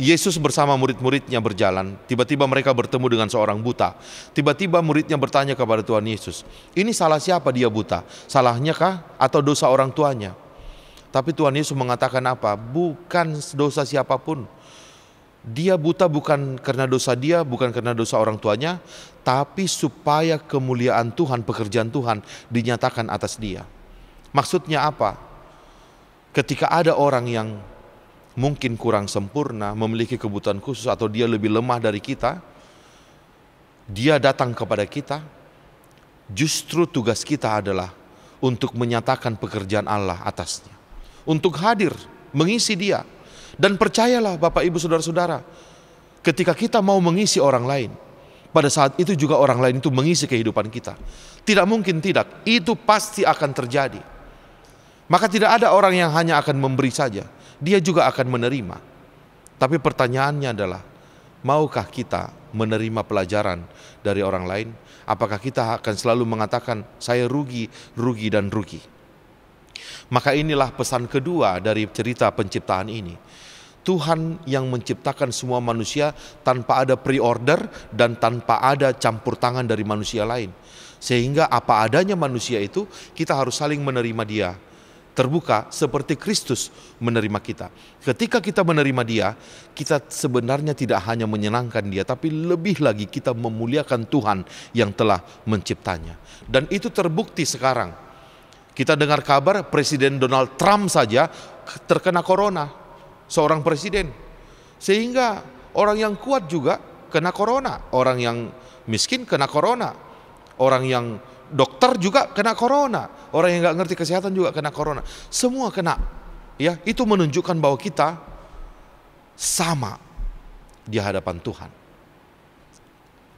Yesus bersama murid-muridnya berjalan, tiba-tiba mereka bertemu dengan seorang buta. Tiba-tiba muridnya bertanya kepada Tuhan Yesus, ini salah siapa dia buta? Salahnya kah atau dosa orang tuanya? Tapi Tuhan Yesus mengatakan apa? Bukan dosa siapapun. Dia buta bukan karena dosa dia, bukan karena dosa orang tuanya, tapi supaya kemuliaan Tuhan, pekerjaan Tuhan dinyatakan atas dia. Maksudnya apa? Ketika ada orang yang mungkin kurang sempurna, memiliki kebutuhan khusus, atau dia lebih lemah dari kita, dia datang kepada kita, justru tugas kita adalah untuk menyatakan pekerjaan Allah atasnya, untuk hadir, mengisi dia. Dan percayalah Bapak Ibu Saudara-saudara, ketika kita mau mengisi orang lain, pada saat itu juga orang lain itu mengisi kehidupan kita. Tidak mungkin tidak, itu pasti akan terjadi. Maka tidak ada orang yang hanya akan memberi saja, dia juga akan menerima. Tapi pertanyaannya adalah, maukah kita menerima pelajaran dari orang lain? Apakah kita akan selalu mengatakan, saya rugi, rugi, dan rugi? Maka inilah pesan kedua dari cerita penciptaan ini. Tuhan yang menciptakan semua manusia tanpa ada pre-order dan tanpa ada campur tangan dari manusia lain. Sehingga apa adanya manusia itu, kita harus saling menerima dia. Terbuka seperti Kristus menerima kita. Ketika kita menerima dia, kita sebenarnya tidak hanya menyenangkan dia, tapi lebih lagi kita memuliakan Tuhan yang telah menciptanya. Dan itu terbukti sekarang. Kita dengar kabar Presiden Donald Trump saja terkena corona, seorang presiden. Sehingga orang yang kuat juga kena corona, orang yang miskin kena corona, orang yang dokter juga kena corona, orang yang nggak ngerti kesehatan juga kena corona, semua kena. Ya, itu menunjukkan bahwa kita sama di hadapan Tuhan.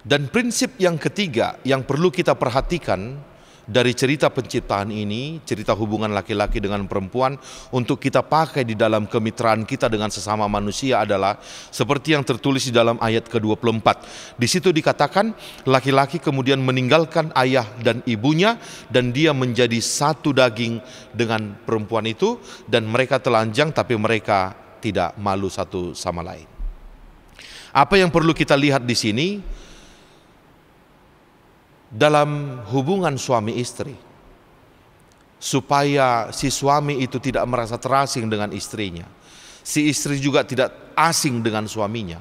Dan prinsip yang ketiga yang perlu kita perhatikan dari cerita penciptaan ini, cerita hubungan laki-laki dengan perempuan, untuk kita pakai di dalam kemitraan kita dengan sesama manusia adalah seperti yang tertulis di dalam ayat ke-24. Di situ dikatakan, laki-laki kemudian meninggalkan ayah dan ibunya dan dia menjadi satu daging dengan perempuan itu, dan mereka telanjang tapi mereka tidak malu satu sama lain. Apa yang perlu kita lihat di sini? Dalam hubungan suami istri, supaya si suami itu tidak merasa terasing dengan istrinya, si istri juga tidak asing dengan suaminya,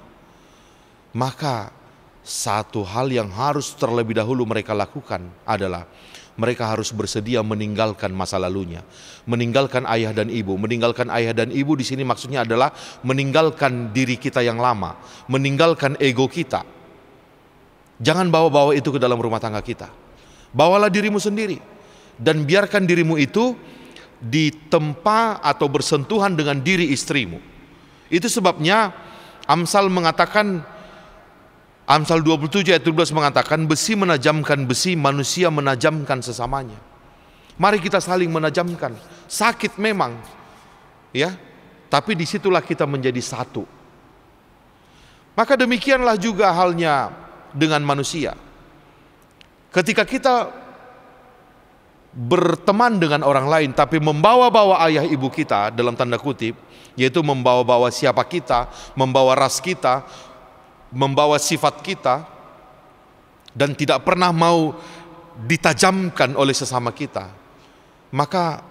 maka satu hal yang harus terlebih dahulu mereka lakukan adalah mereka harus bersedia meninggalkan masa lalunya, meninggalkan ayah dan ibu. Meninggalkan ayah dan ibu di sini maksudnya adalah meninggalkan diri kita yang lama, meninggalkan ego kita. Jangan bawa-bawa itu ke dalam rumah tangga kita. Bawalah dirimu sendiri dan biarkan dirimu itu ditempa atau bersentuhan dengan diri istrimu. Itu sebabnya Amsal mengatakan, Amsal 27 ayat 12 mengatakan, besi menajamkan besi, manusia menajamkan sesamanya. Mari kita saling menajamkan. Sakit memang, ya, tapi disitulah kita menjadi satu. Maka demikianlah juga halnya dengan manusia. Ketika kita berteman dengan orang lain tapi membawa-bawa ayah ibu kita dalam tanda kutip, yaitu membawa-bawa siapa kita, membawa ras kita, membawa sifat kita, dan tidak pernah mau ditajamkan oleh sesama kita, maka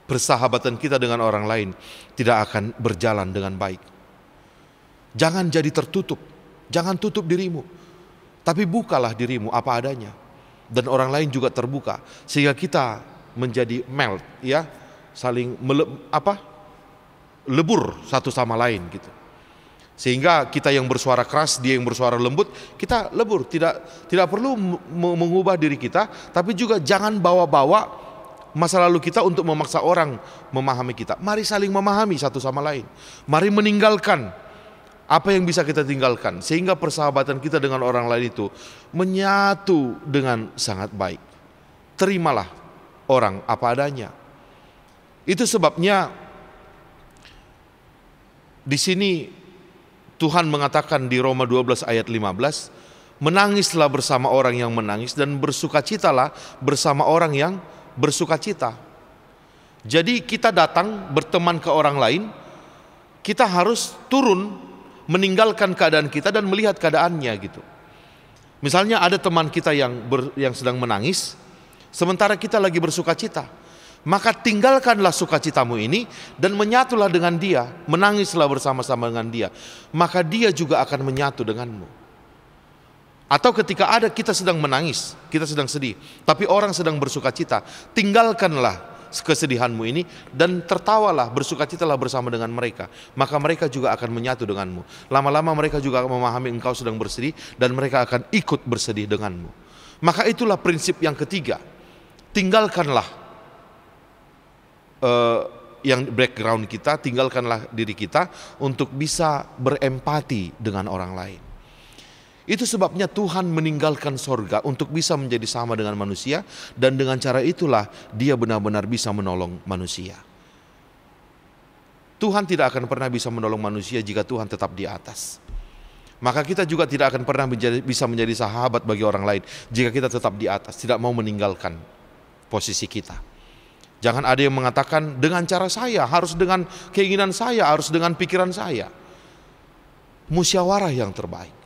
persahabatan kita dengan orang lain tidak akan berjalan dengan baik. Jangan jadi tertutup, jangan tutup dirimu, tapi bukalah dirimu apa adanya, dan orang lain juga terbuka, sehingga kita menjadi melt, ya, saling lebur satu sama lain gitu. Sehingga kita yang bersuara keras, dia yang bersuara lembut, kita lebur. Tidak perlu mengubah diri kita, tapi juga jangan bawa-bawa masa lalu kita untuk memaksa orang memahami kita. Mari saling memahami satu sama lain. Mari meninggalkan apa yang bisa kita tinggalkan, sehingga persahabatan kita dengan orang lain itu menyatu dengan sangat baik. Terimalah orang apa adanya. Itu sebabnya di sini Tuhan mengatakan di Roma 12 ayat 15, Menangislah bersama orang yang menangis dan bersukacitalah bersama orang yang bersukacita. Jadi kita datang berteman ke orang lain, kita harus turun meninggalkan keadaan kita dan melihat keadaannya gitu. Misalnya ada teman kita yang sedang menangis, sementara kita lagi bersukacita. Maka tinggalkanlah sukacitamu ini dan menyatulah dengan dia, menangislah bersama-sama dengan dia. Maka dia juga akan menyatu denganmu. Atau ketika ada kita sedang menangis, kita sedang sedih, tapi orang sedang bersukacita, tinggalkanlah kesedihanmu ini dan tertawalah, bersukacitalah bersama dengan mereka. Maka mereka juga akan menyatu denganmu. Lama-lama mereka juga akan memahami engkau sedang bersedih dan mereka akan ikut bersedih denganmu. Maka itulah prinsip yang ketiga. Tinggalkanlah yang background kita, tinggalkanlah diri kita untuk bisa berempati dengan orang lain. Itu sebabnya Tuhan meninggalkan sorga untuk bisa menjadi sama dengan manusia, dan dengan cara itulah dia benar-benar bisa menolong manusia. Tuhan tidak akan pernah bisa menolong manusia jika Tuhan tetap di atas. Maka kita juga tidak akan pernah bisa menjadi sahabat bagi orang lain jika kita tetap di atas, tidak mau meninggalkan posisi kita. Jangan ada yang mengatakan dengan cara saya, harus dengan keinginan saya, harus dengan pikiran saya. Musyawarah yang terbaik.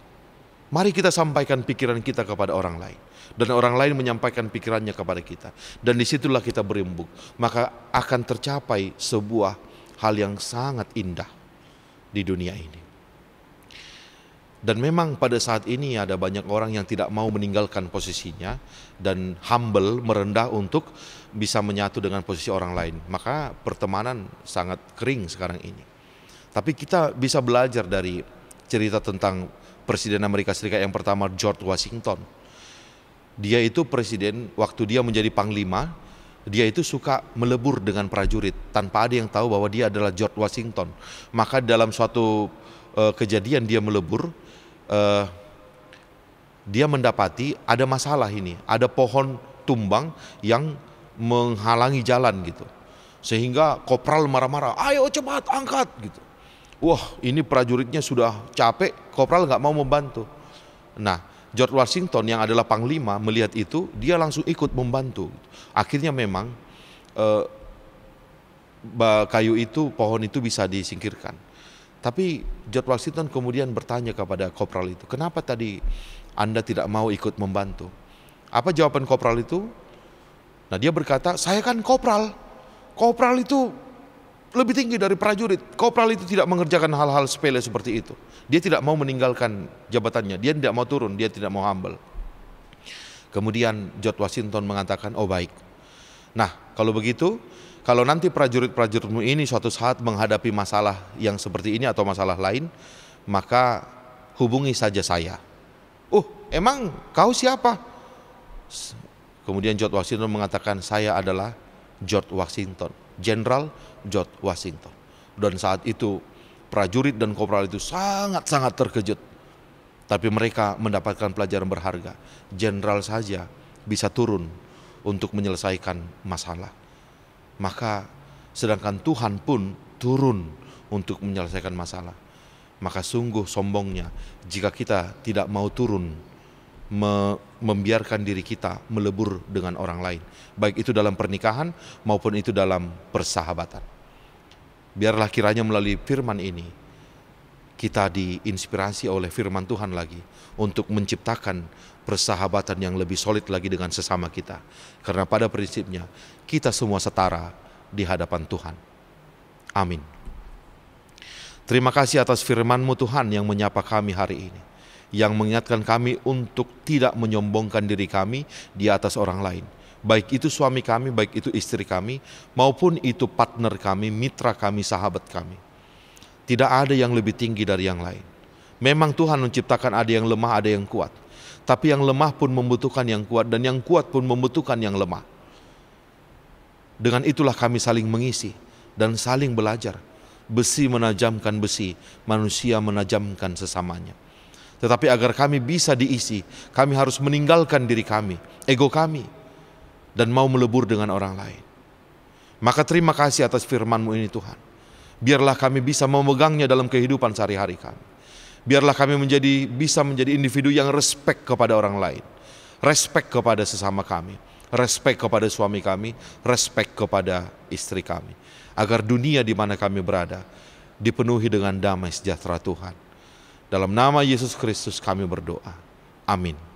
Mari kita sampaikan pikiran kita kepada orang lain, dan orang lain menyampaikan pikirannya kepada kita. Dan disitulah kita berembuk. Maka akan tercapai sebuah hal yang sangat indah di dunia ini. Dan memang pada saat ini ada banyak orang yang tidak mau meninggalkan posisinya dan humble, merendah untuk bisa menyatu dengan posisi orang lain. Maka pertemanan sangat kering sekarang ini. Tapi kita bisa belajar dari cerita tentang Presiden Amerika Serikat yang pertama, George Washington. Dia itu presiden, waktu dia menjadi panglima, dia itu suka melebur dengan prajurit tanpa ada yang tahu bahwa dia adalah George Washington. Maka dalam suatu kejadian dia melebur, dia mendapati ada masalah ini, ada pohon tumbang yang menghalangi jalan gitu. Sehingga kopral marah-marah, ayo cepat angkat gitu. Wah, ini prajuritnya sudah capek, kopral nggak mau membantu. Nah, George Washington yang adalah panglima melihat itu, dia langsung ikut membantu. Akhirnya memang kayu itu, pohon itu bisa disingkirkan. Tapi George Washington kemudian bertanya kepada kopral itu, kenapa tadi Anda tidak mau ikut membantu? Apa jawaban kopral itu? Nah, dia berkata, saya kan kopral. Kopral itu lebih tinggi dari prajurit. Kopral itu tidak mengerjakan hal-hal sepele seperti itu. Dia tidak mau meninggalkan jabatannya. Dia tidak mau turun, dia tidak mau humble. Kemudian George Washington mengatakan, oh baik. Nah, kalau begitu, kalau nanti prajurit-prajuritmu ini suatu saat menghadapi masalah yang seperti ini atau masalah lain, maka hubungi saja saya. Emang kau siapa? Kemudian George Washington mengatakan, saya adalah George Washington, Jenderal George Washington. Dan saat itu prajurit dan kopral itu sangat-sangat terkejut. Tapi mereka mendapatkan pelajaran berharga. Jenderal saja bisa turun untuk menyelesaikan masalah. Maka sedangkan Tuhan pun turun untuk menyelesaikan masalah. Maka sungguh sombongnya jika kita tidak mau turun, membiarkan diri kita melebur dengan orang lain, baik itu dalam pernikahan maupun itu dalam persahabatan. Biarlah kiranya melalui firman ini kita diinspirasi oleh firman Tuhan lagi untuk menciptakan persahabatan yang lebih solid lagi dengan sesama kita, karena pada prinsipnya kita semua setara di hadapan Tuhan. Amin. Terima kasih atas firman-Mu Tuhan yang menyapa kami hari ini, yang mengingatkan kami untuk tidak menyombongkan diri kami di atas orang lain. Baik itu suami kami, baik itu istri kami, maupun itu partner kami, mitra kami, sahabat kami. Tidak ada yang lebih tinggi dari yang lain. Memang Tuhan menciptakan ada yang lemah, ada yang kuat. Tapi yang lemah pun membutuhkan yang kuat, dan yang kuat pun membutuhkan yang lemah. Dengan itulah kami saling mengisi dan saling belajar. Besi menajamkan besi, manusia menajamkan sesamanya. Tetapi agar kami bisa diisi, kami harus meninggalkan diri kami, ego kami, dan mau melebur dengan orang lain. Maka terima kasih atas firman-Mu ini Tuhan. Biarlah kami bisa memegangnya dalam kehidupan sehari-hari kami. Biarlah kami bisa menjadi individu yang respect kepada orang lain, respect kepada sesama kami, respect kepada suami kami, respect kepada istri kami. Agar dunia di mana kami berada dipenuhi dengan damai sejahtera Tuhan. Dalam nama Yesus Kristus kami berdoa. Amin.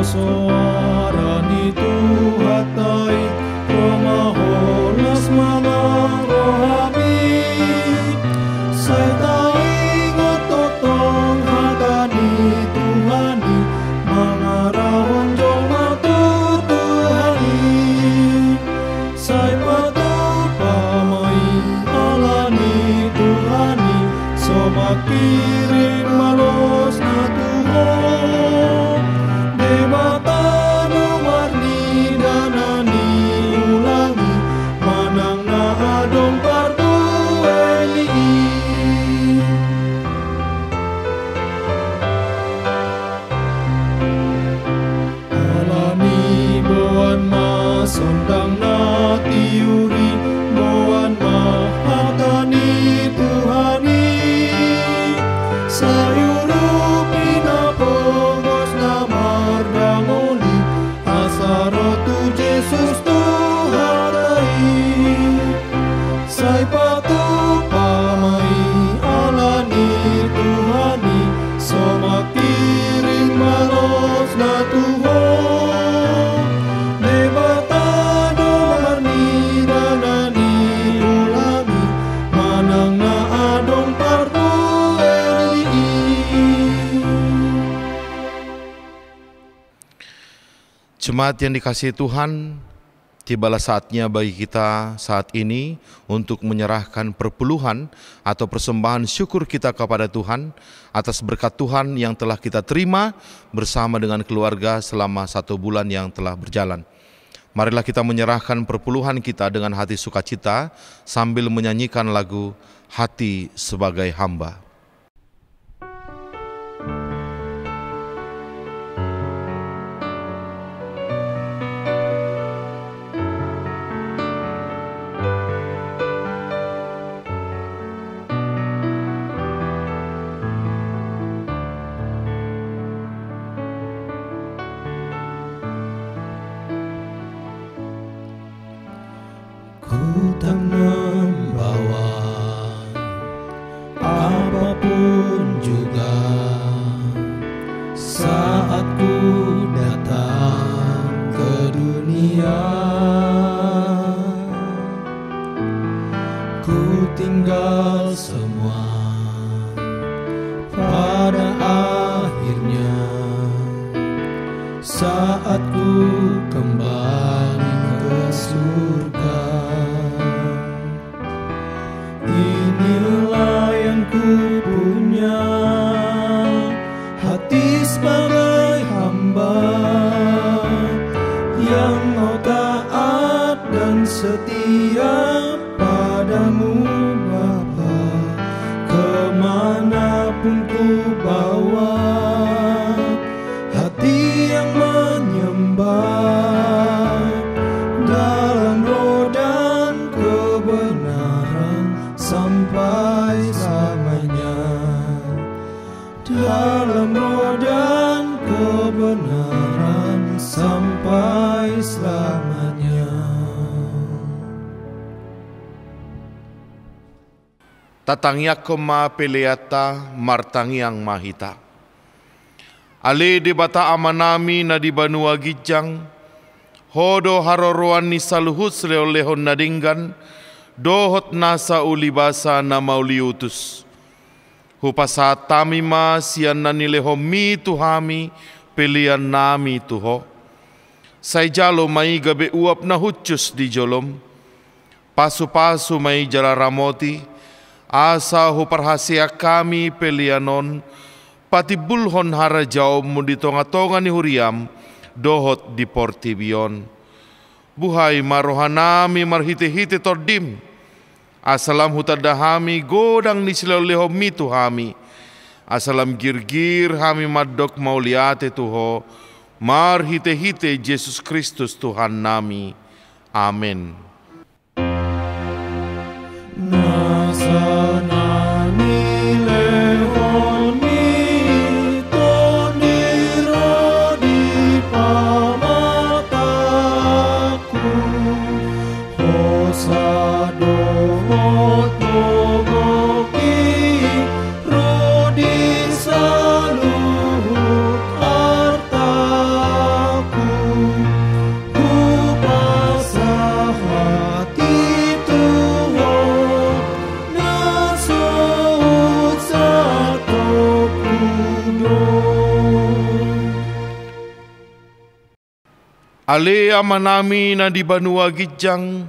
Suarani Tuhatai Romaholas malang rohami Saitai ngototong hatani Tuhani Mangarahon jolma Tuhani Sai patu pamai alani Tuhani Somak kirim malos na Tuhan sondang na tiuri moan mahatani Tuhani sayuru pinapogos na mardangoli asarotu Jesus Tuhatai say patu pamai alani Tuhani somakirin malos na Tuhan Jemaat yang dikasihi Tuhan, tibalah saatnya bagi kita saat ini untuk menyerahkan perpuluhan atau persembahan syukur kita kepada Tuhan atas berkat Tuhan yang telah kita terima bersama dengan keluarga selama 1 bulan yang telah berjalan. Marilah kita menyerahkan perpuluhan kita dengan hati sukacita sambil menyanyikan lagu Hati Sebagai Hamba. Tak membawa apapun juga saat ku datang ke dunia. Ku tinggal semua pada akhirnya saat ku kembali ke surga. Inilah yang ku punya, hati sebagai hamba yang mau taat dan setia padamu Bapa. Kemanapun ku bawa, hati yang menyembah dalam roh dan kebenaran sampai selamanya, dalam roh dan kebenaran sampai selamanya. Tatangyakoma peleata martangyang mahita. Ale de bata amanami na di banua gijang, hodo haroroan ni saluhut leolehon nadinggan, dohot nasa ulibasa na mauliutus. Hupasa tamima sian nanileho mi tuhami pelian nami tuho. Say jalo mai gabe uap na hucus di jolom. Pasu-pasu mai jala ramoti. Asa huparhasia kami pelianon. Pati bulhon hara jauh di tonga-tonga ni huriam. Dohot di portibion. Buhai marohanami marhite-hite tordim. Asalam hutadahami godang nisilaleho mi tuhami. Asalam girgir hami madok mauliate tuho. Marhite-hite Yesus Kristus Tuhan nami. Amin. Alea manami na di banua gijang,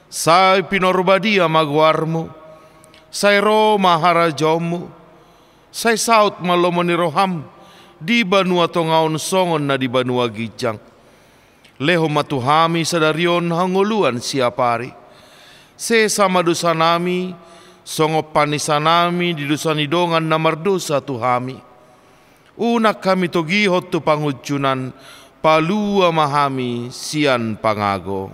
sai pinorbadia magwarmu, sai ro maharajomu, sai saut malomoni roham, di banua tongaon songon na di banua gijang. Leho matuhami sadarion hangoluan siapari, se sama dosa nami, songo panisanami di dosa nidongan namar dosa tuhami. Unak kami togihot tu pangujunan, palua mahami sian pangago.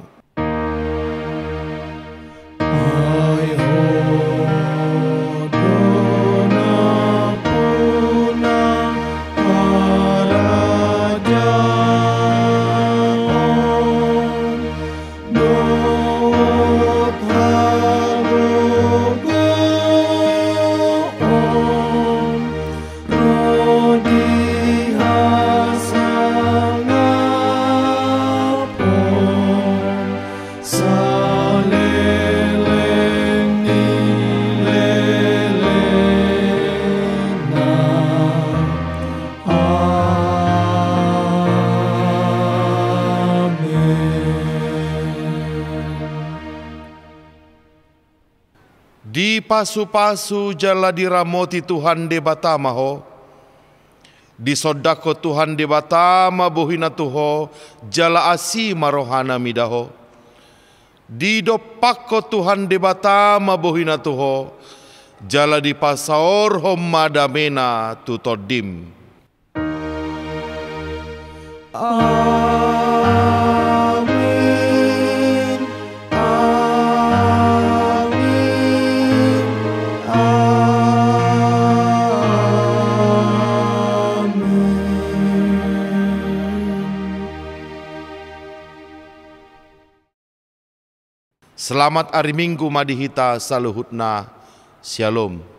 Di pasu-pasu jala diramoti Tuhan de batama ho, di sodako Tuhan de batama bohina tuho, jala asi marohana midaho. Di dopako Tuhan de batama bohina tuho, jala di pasaor homadamena tutodim. Selamat hari Minggu madihita saluhutna. Shalom.